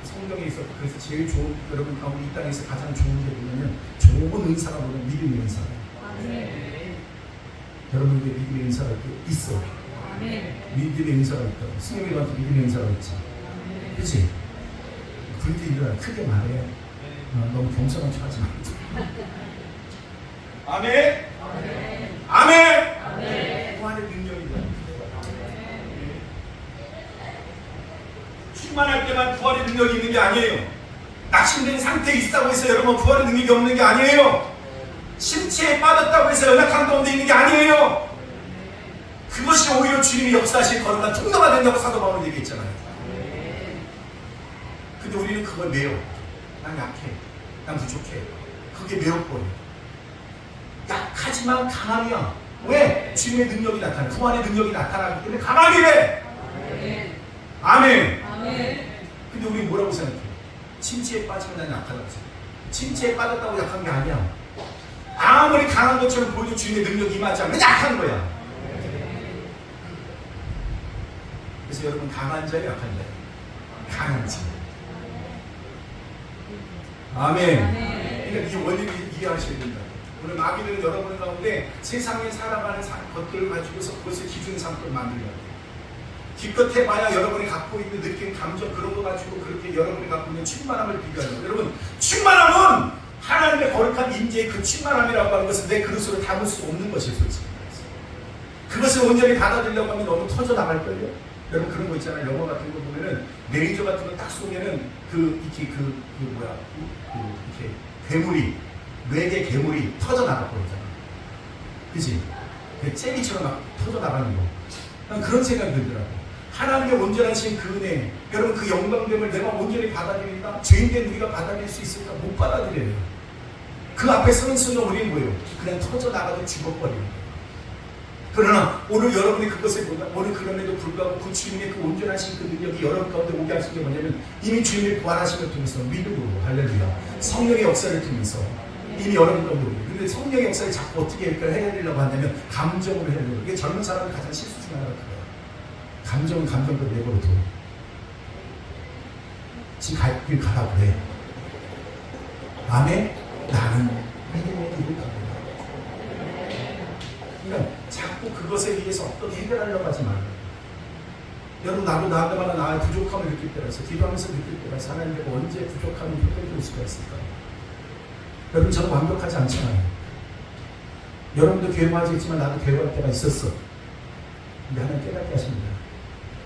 성경에 있어 그래서 제일 좋은 여러분 가운데 이 땅에서 가장 좋은 게 뭐냐면 좋은 은사가 뭐냐 믿음의 은사예요. 여러분에게 믿음의 은사가 있어. 믿음의 은사가 있다고. 승엽이한테 믿음의 은사가 있지. 그치? 그럴 때 일어나 크게 말해. 너무 겸손한 척 하지 마. 아멘. 아멘. 부활의 능력이다. 충만할 때만 부활의 능력이 있는 게 아니에요. 낙심된 상태에 있다고 해서 여러분 부활의 능력이 없는 게 아니에요. 심체에 빠졌다고 해서 연약한 가운데 있는 게 아니에요. 그것이 오히려 주님이 역사하실 거룩한 통로가 된다고 사도 바울은 얘기했잖아요. 근데 우리는 그걸 매여. 난 약해. 난 부족해. 그게 매여버려. 약하지만 강함이야. 왜? 주님의 능력이 나타나. 부활의 능력이 나타나기 때문에 강하게 돼. 아멘. 근데 우리 뭐라고 생각해? 침체에 빠지면 난 약하다고 생각해. 침체에 빠졌다고 약한 게 아니야. 아무리 강한 것처럼 보이는 주님의 능력이 임하지 않으면 약한 거야. 그래서 여러분 강한 자예요, 약한 자예요? 강한 자. 아멘. 그러니까 이 원리를 이해하셔야 된다. 오늘 마귀들은 여러분 가운데 세상에 살아가는 것들을 가지고서 그것을 기준 삼고 만들려고 해요. 기껏 해봐야 여러분이 갖고 있는 느낌, 감정 그런 거 가지고 그렇게 여러분이 갖고 있는 충만함을 비교하려고. 여러분 충만함은 하나님의 거룩한 임재의 그 충만함이라고 하는 것은 내 그릇으로 담을 수 없는 것이에요. 솔직히 그것을 온전히 받아들이려고 하면 너무 터져나갈걸요. 여러분 그런 거 있잖아요. 영화 같은 거 보면은 레이저 같은 거 딱 쏘면은 이렇게 괴물이 뇌계 괴물이 터져나갈 거잖아. 그치? 그 젤리처럼 막 터져나가는 거. 난 그런 생각이 들더라고. 하나님의 온전하신 그 은혜, 여러분 그 영광됨을 내가 온전히 받아들인다? 죄인된 우리가 받아들일 수 있을까? 못 받아들여요. 그 앞에 서는 순간 우리는 뭐예요? 그냥 터져나가도 죽어버리는 거예요. 그러나 오늘 여러분이 그것을 보다 오늘 그럼에도 불구하고 그 주님의 그 온전하신 그 능력이 여러분 가운데 오게 하신 게 뭐냐면 이미 주님의 부활하심을 통해서 믿음으로 할렐루야 성령의 역사를 통해서 이미 여러분 가운데 오게. 근데 성령의 역사를 자꾸 어떻게 해야 되려고 한다면 감정으로 해야 돼요. 이게 젊은 사람이 가장 실수 중에 하나가 그거예요. 감정은 감정대로 내버려둬. 지금 갈 길 가라고 그래. 아멘? 나는 믿음의 길을 갑니다. 그러니까 자꾸 그것에 의해서 어떻게 해결하려고 하지 말고, 여러분, 나도 나한테마다 나의 부족함을 느낄 때가 있어. 기도하면서 느낄 때가 있어. 하나님, 내가 언제 부족함을 표현해줄 수가 있을까? 여러분, 저는 완벽하지 않잖아요. 여러분도 괴로워하지만 나도 괴로워할 때가 있었어. 근데 하나님 깨닫게 하십니다.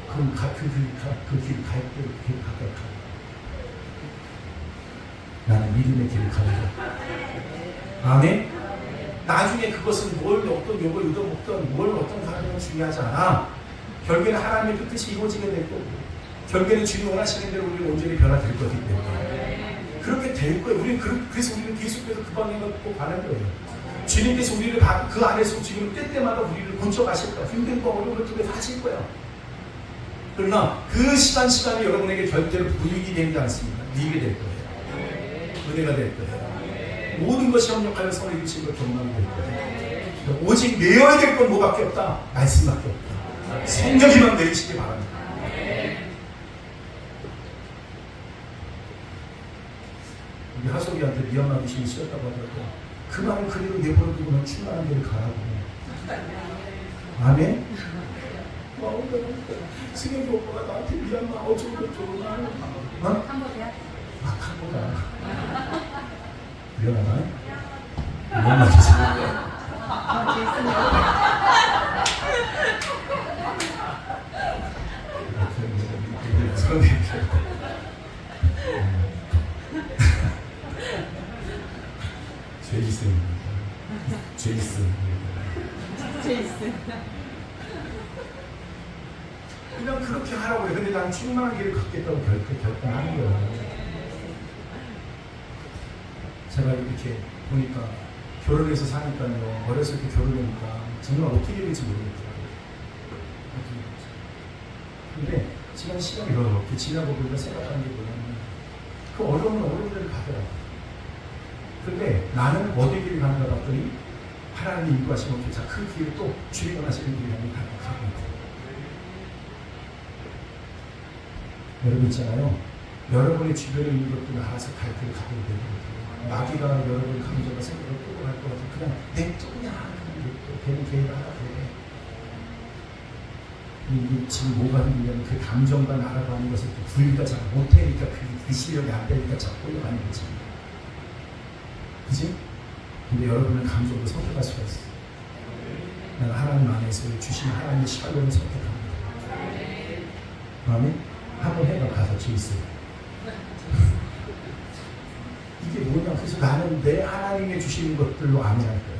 그럼 그 길을 갈 때로 그 길을 가까이 가. 나는 믿음의 길을 갑니다. 아멘? 나중에 그것은 뭘 어떤 욕을 얻어먹던 뭘 어떤 가르침은 중요하지 않아. 결국에는 하나님의 뜻이 이루어지게 될 거고, 결국에는 주님 원하시는 대로 우리는 온전히 변화될 거기 때문에 그렇게 될 거예요. 우리는 그래서 우리는 계속해서 그 방향을 꼭 가는 거예요. 주님께서 우리를 그 안에서 지금 때때마다 우리를 고쳐가실 거야. 힘든 거 어려운 것들을 하실 거야. 그러나 그 시간이 여러분에게 절대로 불이익이 되지 않습니다. 이익이 될 거예요. 은혜가 될 거예요. 모든 것이 협력하여 서로 이루신 걸 경험하게 될 거예요. 오직 내어야 될 건 뭐밖에 없다? 말씀밖에 없다. 성령이만 내리시기 바랍니다. 우리 하석이한테 미얀마 귀신이 씌었다고 하더라도 그 말을 그대로 내버려두고는 충만한 데를 가라고. 아멘? 승현이 오빠가 나한테 미얀마 어쩌고 캄보디아? 캄보디아. 미안하나? 미얀마 귀신. 제이슨. 그냥 그렇게 하라고 해. 근데 난 충만한 길을 걷겠다고 결단하는 거야. 제가 이렇게 보니까 결혼해서 사니까요. 어렸을 때 결혼하니까 정말 어떻게 될지 모르겠더라고요. 근데 시간이 이렇게 지나고 보니까 생각하는 게 뭐냐면 그 어려움은 어려운 데를 가더라고요. 근데 나는 어디 길을 가는가 봤더니 하나님이 인도하시면 없죠. 그 길을 또 주님 원하시는 길을 가고 있고. 여러분 있잖아요. 여러분의 주변에 있는 것들을 알아서 갈 길을 가고 있는 거예요. 마귀가 여러분 감정과 생각을 끌고 갈 것 같아요. 그냥 냅두냐. 걔는 걔가 하나 돼. 지금 뭐가 힘들냐면 그 감정과 나라고 하는 것을 분리가 잘 못하니까 그 실력이 안 되니까 자꾸 끌려가는 거지. 그치? 근데 여러분은 감정도 선택할 수가 있어요. 나는 하나님 안에서 주신 하나님의 샬롬을 선택합니다. 아멘? 한번 해봐. 가서 주있어요. 이게 뭐냐? 그래서 나는 내 하나님의 주시는 것들로 아멘할 거야.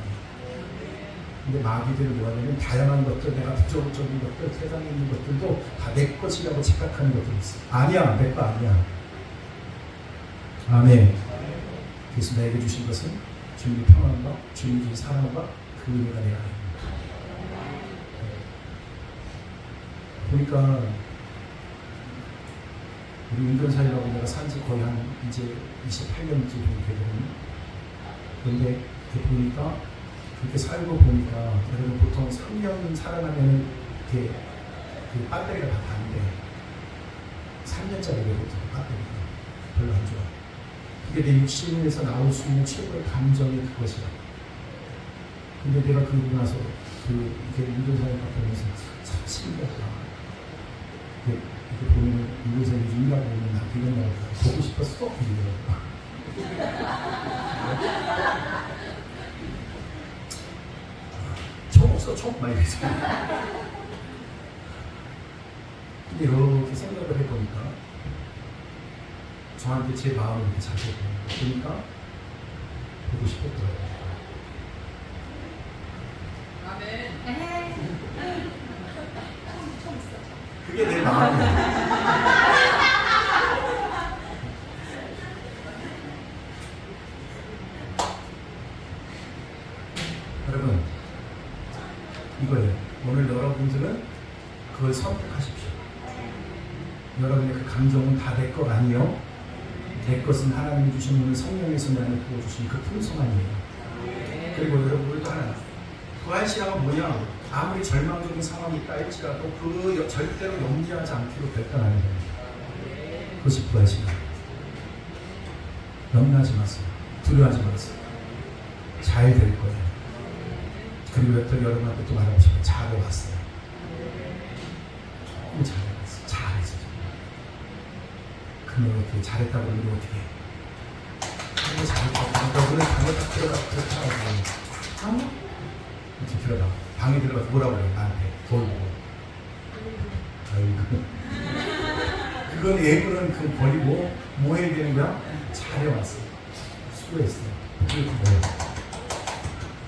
근데 마귀들은 뭐냐면 다양한 것들, 내가 부정적인 것들, 세상에 있는 것들도 다 내 것이라고 착각하는 것들이 있어. 아니야, 내 거 아니야. 아멘. 그래서 나에게 주신 것은 주님의 평안과 주님의 사랑과 그 은혜가 내 안에 있습니다. 보니까 우리 운전사이라고 내가 산지 거의 한 이제 28년쯤 되거든요. 그런데 보니까 그렇게 살고 보니까 여러분 보통 3년 살아나면 이렇게 그 배터리가 다 다른데 3년짜리 보통 배터리가 별로 안 좋아. 그게 내 육신에서 나올 수 있는 최고의 감정이 그것이야. 근데 내가 그러고 나서 이렇게 운전사에 바꾸면서 참 신기하다. 이렇게 보면 운전사에 일하고 있는 나 그런 날 보고 싶었어? 총 없어, 총 많이 있어. 근데 이렇게 생각을 해보니까 저한테 제 마음을 이렇게 잘 보니까 보고 싶었더라고요. 아멘. 그게 내 마음이야. 여러분, 이거예요. 오늘 여러분들은 그걸 선택하십시오. 여러분의 그 감정은 다 내 것 아니요. 내 것은 하나님이 주신 오늘 성령에서 내 안에 부어주신 그 풍성함이에요. 그리고 여러분, 우리도 하나. 부활신앙은 뭐냐? 아무리 절망적인 상황이 있다 할지라도 그 절대로 염려하지 않기로 결단하는 겁니다. 그것이 부활입니다. 염려하지 마세요. 두려워하지 마세요. 잘 될 거예요. 그리고 여러분한테 또 말하고 싶어요. 잘해왔어요. 너무 잘해왔어요. 잘했어요. 그럼 어떻게 잘했다고 그러면 어떻게 해? 너무 잘했다고 오늘 방에 딱 들어가서 그렇게 하고 이렇게 들어가 방에 들어가서 뭐라고 그래요? 나한테 돌고 아이고 그건 애들은 그 버리고 뭐 해야 되는 거야? 잘해왔어. 수고했어. 그리고 뭐해?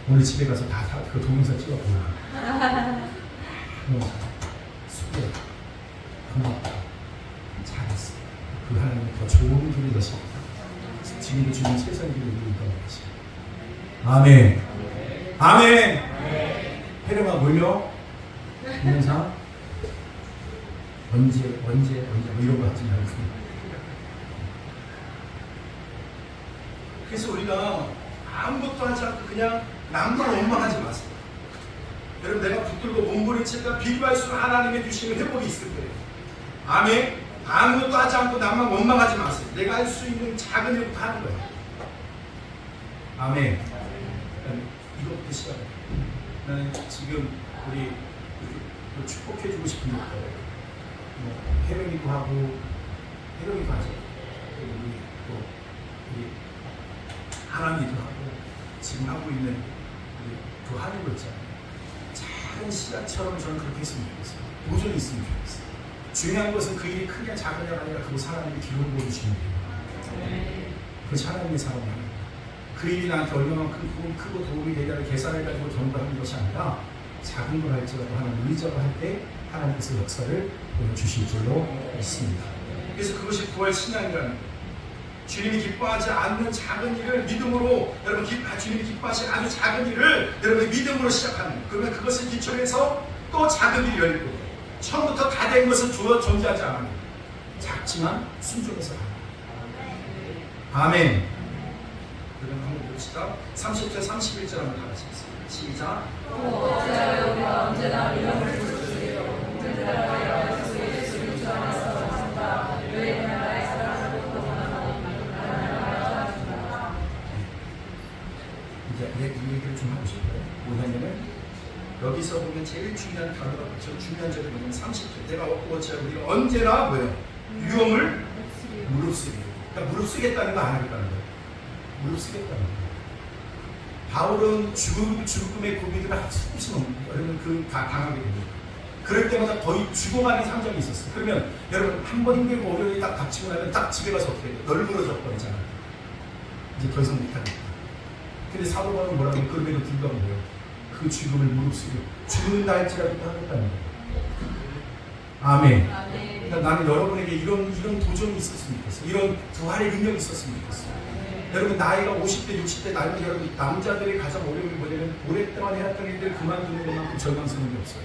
오늘 집에 가서 다 그 동영상 찍어보라. 수고해. 고맙다. 잘했어. 그 하나님이 더 좋은 길을 여십니다. 지금도 주는 최선의 길을 이루니까 말이지. 아멘. 아멘. 해령아 뭐요? 동영상 언제 뭐 이런 거 하지 말고. 그래서 우리가 아무것도 하지 않고 그냥 남만 원망하지 마세요. 여러분 내가 붙들고 몸부림칠까 비교할수록 하나님의 주시는 회복이 있을 거예요. 아멘. 아무것도 하지 않고 남만 원망하지 마세요. 내가 할 수 있는 작은 일부터 하는 거예요. 아멘. 이것부터 시작해요. 나는 지금 우리 축복해주고 싶은 것 같아요. 혜령이도 하고 혜령이도 하죠. 우리 또 우리 하나님도 하고 지금 하고 있는 우리 그 하는 거 있잖아요. 작은 시간처럼 저는 그렇게 했으면 좋겠어요. 도전이 있으면 좋겠어요. 중요한 것은 그 일이 크냐 작으냐가 아니라 그것을 하나님이 기록을 보여주시면 돼요. 그것이 하나님의 사랑입니다. 그 일이 나한테 얼마만큼 크고 도움이 되냐를 계산해가지고 경고하는 것이 아니라 작은 걸 할지라도 하나님 의지를 할 때 하나님께서 역사를 보여주실 줄로 믿습니다. 그래서 그것이 부활 신앙이라는 거예요. 주님이 기뻐하지 않는 작은 일을 믿음으로 여러분 주님이 기뻐하시는 아주 작은 일을 여러분이 믿음으로 시작하는 거예요. 그러면 그것을 기초로 해서 또 작은 일이 열리고 처음부터 다 된 것은 존재하지 않아요. 작지만 순종해서 가요. 아멘. 그럼 한번 봅시다. 30절 31절 한번 다 같이 읽습니다. 시작. 어찌하여 우리가 언제나 이름을 부르시리요 언제나 예수 예수를 주 안에서 왔습니다. 너희는 나의 사랑을 이제 이 얘기를 좀 하고 싶어요. 뭐냐면은 여기서 보면 제일 중요한 단어가 저 중요한 점이 뭐냐면 30절. 내가 어찌하여 우리가 언제나 뭐예요? 유험을 무릅쓰리요. 그러니까 무릅쓰겠다는 거 안 하겠다는 거예요. 무릅쓰겠다는 거예요. 바울은 죽음의 고비들을 수없이 여러분 당하게 됩니다. 그럴 때마다 거의 죽어가는 상정이 있었어요. 그러면 여러분 한 번 힘들고 어려움이 딱 닥치고 나면 딱 집에 가서 어떻게 해요? 널브러져 버리잖아요. 이제 더 이상 못하니까. 근데 사도 바울은 뭐라고 해요? 그럼에도 불구하고 뭐예요? 그 죽음을 무릅쓰고 죽는다 할지라도 하겠다는 거예요. 아멘. 그러니까 나는 여러분에게 이런 도전이 있었으면 좋겠어요. 이런 부활의 능력이 있었으면 좋겠어요. 여러분 나이가 50대 60대 나이면 여러분 남자들이 가장 어려움이 뭐냐면 오랫동안 해왔던 일들 그만두는 것만큼 절망스러운 게 없어요.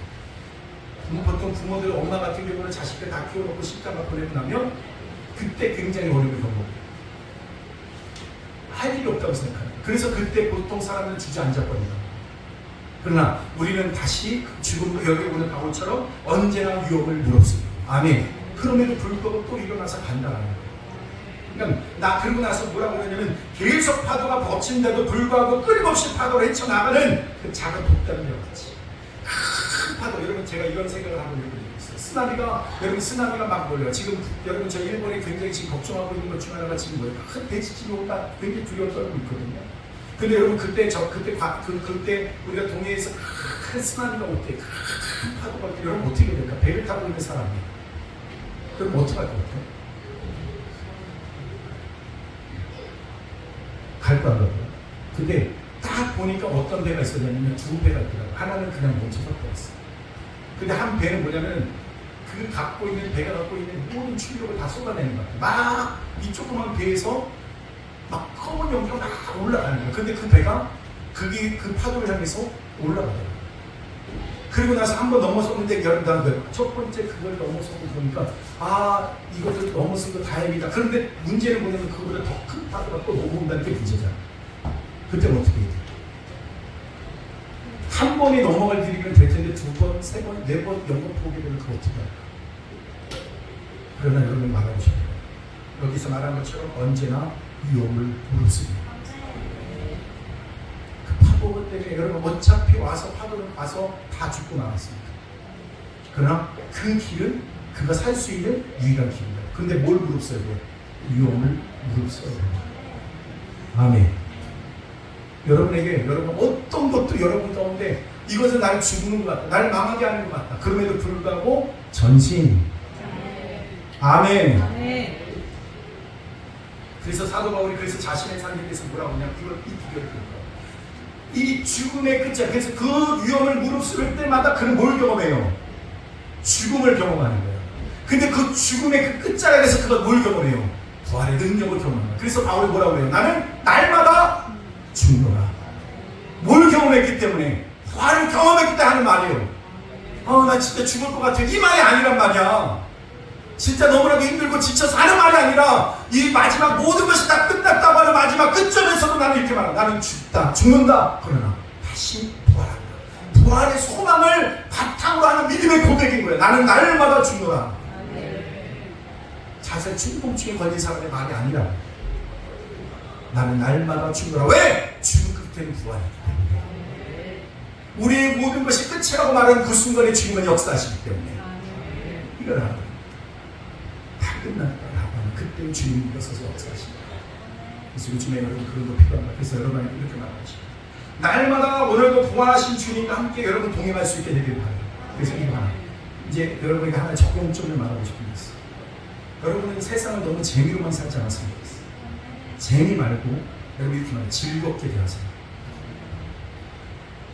보통 부모들 엄마 같은 경우는 자식들 다 키워놓고 십자가 보내고 나면 그때 굉장히 어려움을 겪어요. 할 일이 없다고 생각합니다. 그래서 그때 보통 사람은 주저앉아버립니다. 그러나 우리는 다시 죽음으로 여기 오는 바울처럼 언제나 위험을 무릅쓰고 아멘. 그럼에도 불구하고 또 일어나서 간다라는 거예요. 그러니까 그러고 나서 뭐라고 그러냐면 계속 파도가 벅친데도 불구하고 끊임없이 파도를 헤쳐나가는 그 작은 독단이와 같이 큰 파도. 여러분 제가 이런 생각을 하고 있어요. 쓰나미가 막 몰려요. 지금 여러분 저 일본이 굉장히 지금 걱정하고 있는 것 중 하나가 지금 뭐예요? 큰 대지진이 온다. 굉장히 두려워 떨고 있거든요. 근데 여러분 그때 우리가 동해에서 큰 쓰나미가 올 때 큰 파도가 올 때 여러분 어떻게 될까? 배를 타고 있는 사람이 그럼 어떻게 할 것 같아요? 갈 거 안 가고요. 근데 딱 보니까 어떤 배가 있었냐면 두 배가 있더라고요. 하나는 그냥 멈춰서 버렸어요. 근데 한 배는 뭐냐면 배가 갖고 있는 모든 출력을 다 쏟아내는 것 같아요. 막 이 조그만 배에서 막 검은 연기가 막 올라가는 거예요. 근데 그 배가 그 파도를 향해서 올라가요. 그리고 나서 한번 넘어섰는데 여러분 첫 번째 그걸 넘어서고 보니까 이것을 넘어선 거 다행이다. 그런데 문제는 뭐냐면 그거보다 더 큰 파도가 또 넘어온다는 게 문제잖아. 그때는 어떻게 해야 돼? 한 한 번에 넘어갈 일이면 될 텐데 두 번, 세 번, 네 번, 영번 보게 되면 그거 어떻게 할까? 그러나 여러분 말하고 싶어요. 여기서 말한 것처럼 언제나 위험을 무릅쓰고 그 파도 때문에 여러분 어차피 와서 파도는 와서 다 죽고 나왔습니다. 그러나 그 길은 그가 살 수 있는 유일한 길입니다. 근데 뭘 무릅써야 돼요? 위험을 무릅써야 됩니다. 아멘. 여러분에게 여러분 어떤 것도 여러분 가운데 이것은 날 죽는 것 같다, 날 망하게 하는 것 같다. 그럼에도 불구하고 전신. 아멘. 아멘. 그래서 사도 바울이 그래서 자신의 삶에 대해서 뭐라고 하냐, 그걸 이 비결을 듭니다. 이 죽음의 끝자, 그래서 그 위험을 무릅쓰을 때마다 그는 뭘 경험해요? 죽음을 경험하는 거예요. 근데 그 죽음의 그 끝자락에서 그가 뭘 경험해요? 부활의 능력을 경험합니다. 그래서 바울이 뭐라고 해요? 나는 날마다 죽노라. 뭘 경험했기 때문에? 부활을 경험했기 때문에 하는 말이에요. 나 진짜 죽을 것 같아요. 이 말이 아니란 말이야. 진짜 너무나도 힘들고 지쳐서 하는 말이 아니라 이 마지막 모든 것이 다 끝났다고 하는 마지막 끝점에서도 나는 이렇게 말한다. 나는 죽다, 죽는다. 그러나 다시 부활한다. 부활의 소망을 바탕으로 하는 믿음의 고백인 거예요. 나는 날마다 죽노라. 자살 중풍증에 걸린 사람의 말이 아니라 나는 날마다 죽노라. 왜? 죽음 끝에는 부활이기 때문에. 우리의 모든 것이 끝이라고 말하는 그 순간에 주님은 역사하시기 때문에 이걸 하는 거예요. 다 끝났다라고 하는 그때 주님이 일어서서 역사하십니다. 그래서 요즘에 여러분 그런 거 필요합니다. 그래서 여러분이 이렇게 말하십니다. 날마다 오늘도 부활하신 주님과 함께 여러분 동행할 수 있게 되길 바랍니다. 그래서 이거 하나, 이제 여러분에게 하나 적용점을 말하고 싶은 게 있어요. 여러분은 세상을 너무 재미로만 살지 않았으면 좋겠어요. 재미 말고 여러분 이렇게 말해요. 즐겁게 대하세요.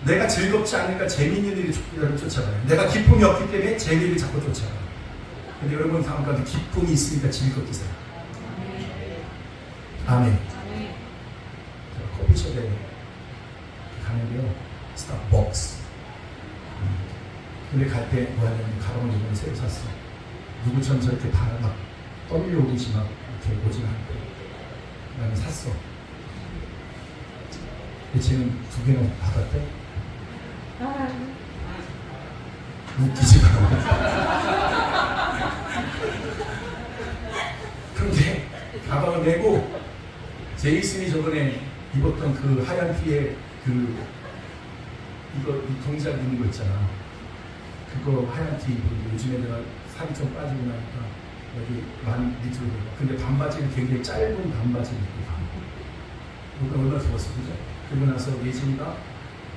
내가 즐겁지 않으니까 재미있는 일이 쫓아가요. 내가 기쁨이 없기 때문에 재미를 자꾸 쫓아가요. 근데 여러분 다음 가운데 기쁨이 있으니까 즐겁게 살아요. 아멘. 커피숍에 가는데요, 스타벅스. 근데 갈 때 뭐 하냐면 가방을 이번에 새로 샀어. 누구처럼 저렇게 다 막 떨려오듯이 막 이렇게 오진 않고 그 다음에 샀어. 근데 쟤는 두 개나 받았대. 웃기지 마. 그런데 가방을 내고 제이슨이 저번에 입었던 그 하얀 티에 그 이거 이 동작 있는 거 있잖아. 그거 하얀 티 입고 요즘에 내가 살이 좀 빠지고 나니까 여기 많이 밑으로 들어가. 근데 반바지는 굉장히 짧은 반바지를 입고 가. 이거 얼마나 좋았어, 그죠? 그러고 나서 예진이가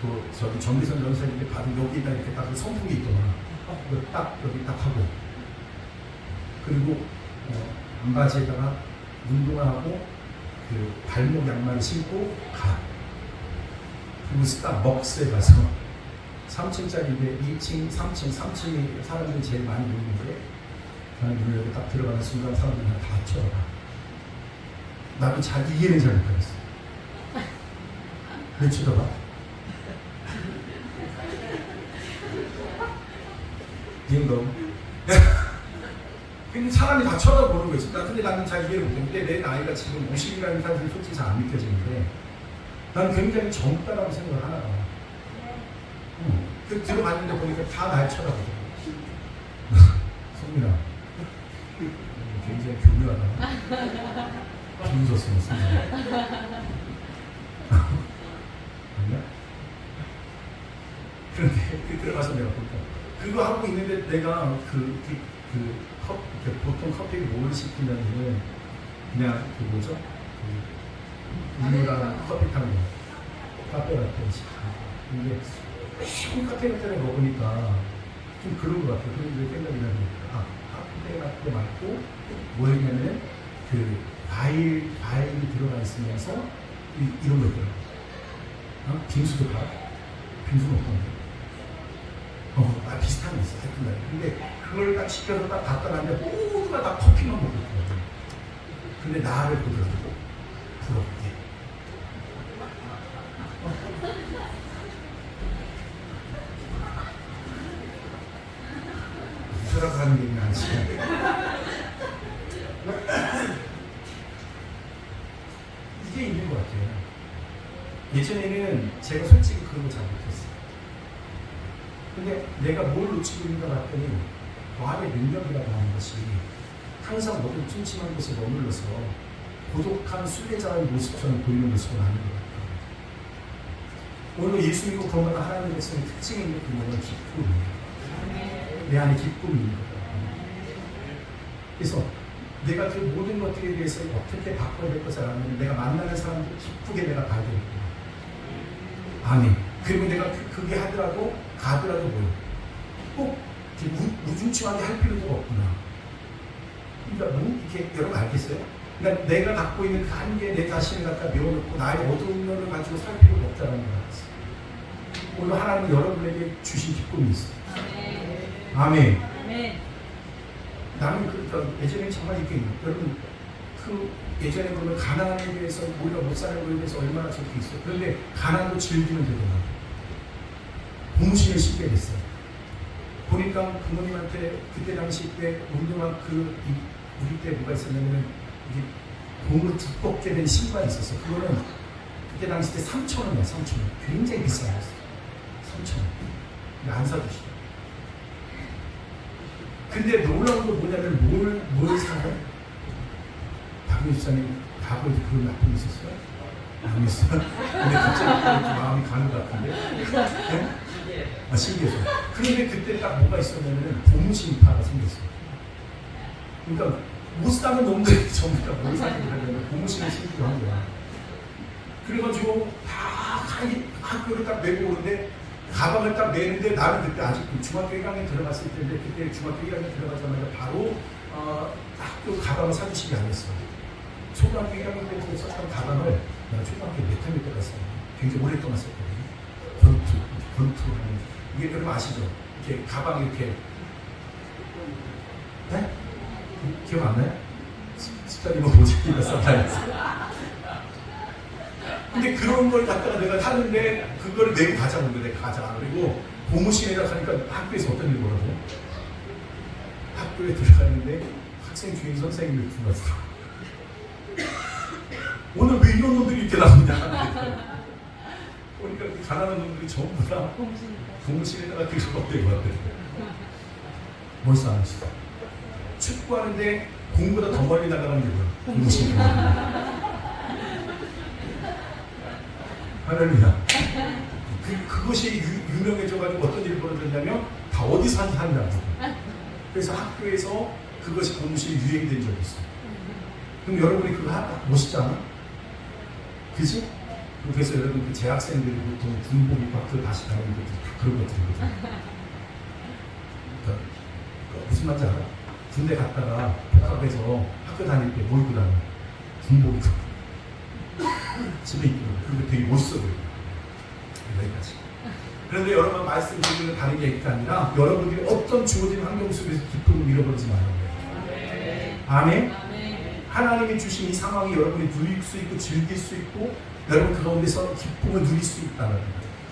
또 저기 정기선 전사님한테 받은 여기다 이렇게 딱 그 선풍기 있더만. 이거 딱 여기 딱 하고. 그리고 반바지에다가 운동화하고 그 발목 양말 신고 가. 그리고 스타벅스에 가서 3층짜리인데 2층, 3층, 3층이 사람들이 제일 많이 모이는데 나는 문을 여기 딱 들어가는 순간 사람들이 다 쳐다봐. 나도 잘 이해는 잘 못하겠어. 왜 쳐다봐? 딩동. 근데 사람이 다 쳐다보는 거지. 근데 나는 잘 이해를 못했는데 내 나이가 지금 50이라는 사람이 솔직히 잘 안 믿겨지는데 난 굉장히 젊다라고 생각을 하나 봐. 그 들어갔는데 보니까 다 날 쳐다보더라고. 성민아, 굉장히 교묘하다. 김우졌어, 성민아. 아니야? 그런데 들어가서 내가 볼까. 그거 하고 있는데 내가 보통 커피를 뭘 시키냐면 그냥 그 뭐죠? 우유랑 커피 타는 거. 카페라떼 시키고. 근데 매운 카페라떼를 먹으니까 좀 그런 것 같아요. 그런데 생각이 나니까 카페라떼 말고 뭐 했냐면 그 과일이 들어가 있으면서 이런 거 있더라고요. 빙수도 팔아? 빙수는 어떤데? 비슷한 게 있어. 근데 그걸 딱 시켜서 딱 갖다 놨는데 모두가 다 커피만 먹고 있더라고요. 근데 나를 보더라고. 부럽게. 웃으라고 하는 얘기는 아니지. 이게 있는 것 같아요. 예전에는 제가 솔직히 그런 거 잘 못했어요. 근데 내가 뭘 놓치고 있는가 봤더니 부활의 능력이라고 하는 것이 항상 모든 찜찜한 곳에 머물러서 고독한 순례자의 모습처럼 보이는 모습은 아닌 것 같아요. 오늘 예수 믿고 구원받은 하나님의 백성의 특징이 있는 그 뭐는 기쁨이에요. 내 안에 기쁨이 있는 거예요. 그래서 내가 그 모든 것들에 대해서 어떻게 바꿔야 될 것을 알면 내가 만나는 사람들 기쁘게 내가 가야 되겠구나. 아멘. 그리고 내가 그게 하더라도 가더라도 뭐예요? 꼭 우중충하게 할 필요가 없구나. 그러니까 이렇게 여러분 알겠어요? 그러니까 내가 갖고 있는 그 한계에 내 자신을 갖다 메워놓고 나의 어두운 면을 가지고 살 필요가 없다는 거예요. 오늘 하나님은 여러분에게 주신 기쁨이 있어요. 아멘. 아멘. 나는 예전에 정말 이렇게 여러분 그 예전에 보면 가난에 대해서 우리가 못 사는 거에 대해서 얼마나 적혀 있어요. 그런데 가난도 즐기면 되구나. 고무신을 신게 됐어요. 보니까 부모님한테 그때 당시 때 운동화 우리 때 뭐가 있었냐면 이게 고무로 두껍게 된 신발이 있었어. 그거는 그때 당시 때 3,000원이야. 3,000원. 굉장히 비싼 거였어. 3,000원. 안 사주시죠. 근데 놀라운 건 뭐냐면 뭘 사요? 박민수 집사님 과거에도 그런 나쁜 게 있었어요? 안 있어요? 근데 갑자기 마음이 가는 것 같은데? 네? 아, 신기해서. 그런데 그때 딱 뭐가 있었냐면 고무신파가 생겼어요. 그러니까 못 사는 놈들이 전부 다 뭘 사기로 하려면 고무신을 신기로 한 거야. 그래가지고 다 학교를 딱 메고 오는데 가방을 딱 매는데 나는 그때 아직 중학교 1학년 들어갔을 때인데 그때 중학교 1학년 들어가자마자 바로 학교 가방을 사주시지 않았어요. 초등학교 1학년 때 썼던 가방을 내가 초등학교 몇 학년 때 갔어요. 굉장히 오랫동안 썼거든요. 권투 하는 이게 여러분 아시죠? 이렇게 가방 이렇게 네? 기억 안 나요? 집사님은 모자기가 썼다면서. 근데 그런 걸 갖다가 내가 타는데 그걸 메고 가자고 했는데 내가 가자. 그리고 고무신에다 가니까 학교에서 어떤 일이 벌어져요? 학교에 들어가는데 학생 중에 선생님을 불렀어. 오늘 왜 이런 놈들이 이렇게 나오냐. 보니까 그 가난한 놈들이 전부 다 고무신에다가 그 작업대고 왔대요. 멋있어 안 멋있어? 축구하는데 공보다 더 멀리 나가는 게 뭐야? 고무신. 할렐루야. 그것이 유명해져가지고 어떤 일이 벌어졌냐면 다 어디서 한다고. 그래서 학교에서 그것이 고무신이 유행된 적이 있어요. 그럼 여러분이 그거 멋있지 않아? 그지? 그래서 여러분 그 재학생들이 보통 군복 입고 학교 다시 다니는 것들 그런 것들이거든요. 그러니까 무슨 말인지 알아? 군대 갔다가 복학해서 학교 다닐 때 뭐 입고 다녀? 군복 입고. 집에 있고 그리고 되게 멋있어 보여요. 여기까지. 그런데 여러분 말씀드리는 다른 게 아니라 여러분들이 어떤 주어진 환경 속에서 기쁨을 잃어버리지 말아요. 아멘. 하나님이 주신 이 상황이 여러분이 누릴 수 있고 즐길 수 있고 여러분 그 가운데서 기쁨을 누릴 수 있다는 거예요.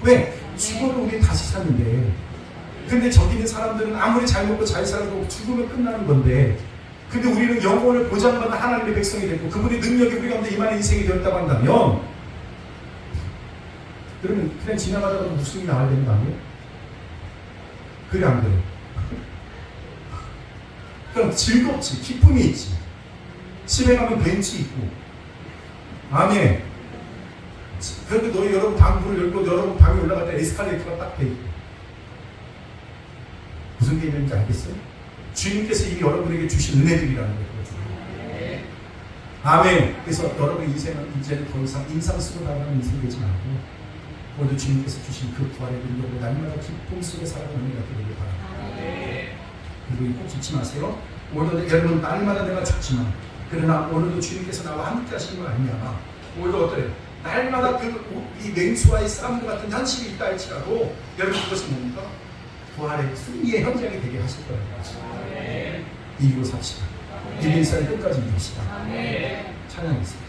왜? 죽어도 우리 다시 사는데 근데 저기 있는 사람들은 아무리 잘 먹고 잘 살아도 죽으면 끝나는 건데 근데 우리는 영혼을 보장받은 하나님의 백성이 됐고 그분의 능력이 우리 가운데 임하는 인생이 되었다고 한다면 그러면 그냥 지나가다가 무슨 나와야 되는 거 아니에요? 그래 안 그래? 그럼 즐겁지 기쁨이 있지 집에 가면 벤치 있고 아멘. 그런데 너희 여러분 방문을 열고 여러분 방에 올라갈 때 에스컬레이터가 딱 돼 있고 무슨 개념인지 알겠어요? 주님께서 이미 여러분에게 주신 은혜들이라는 거죠. 아멘. 그래서 여러분의 인생은 이제는 더 이상 인상 쓰고 나가는 인생 되지 말고 모두 주님께서 주신 그 부활의 능력으로 날마다 기쁨 속에 살아가는 은혜가 되기를 바랍니다. 그리고 꼭 잊지 마세요. 오늘도 여러분 날마다 내가 죽지만 그러나 오늘도 주님께서 나와 함께 하시는 거 아니냐. 오늘도 어떠해요? 날마다 이 맹수와의 싸움과 같은 현실이 있다 할지라도 여러분 그것이 뭡니까? 부활의 승리의 현장이 되게 하실 거라는 거죠. 이기고 삽시다. 이긴 쌀 끝까지 이깁시다. 찬양했습니다.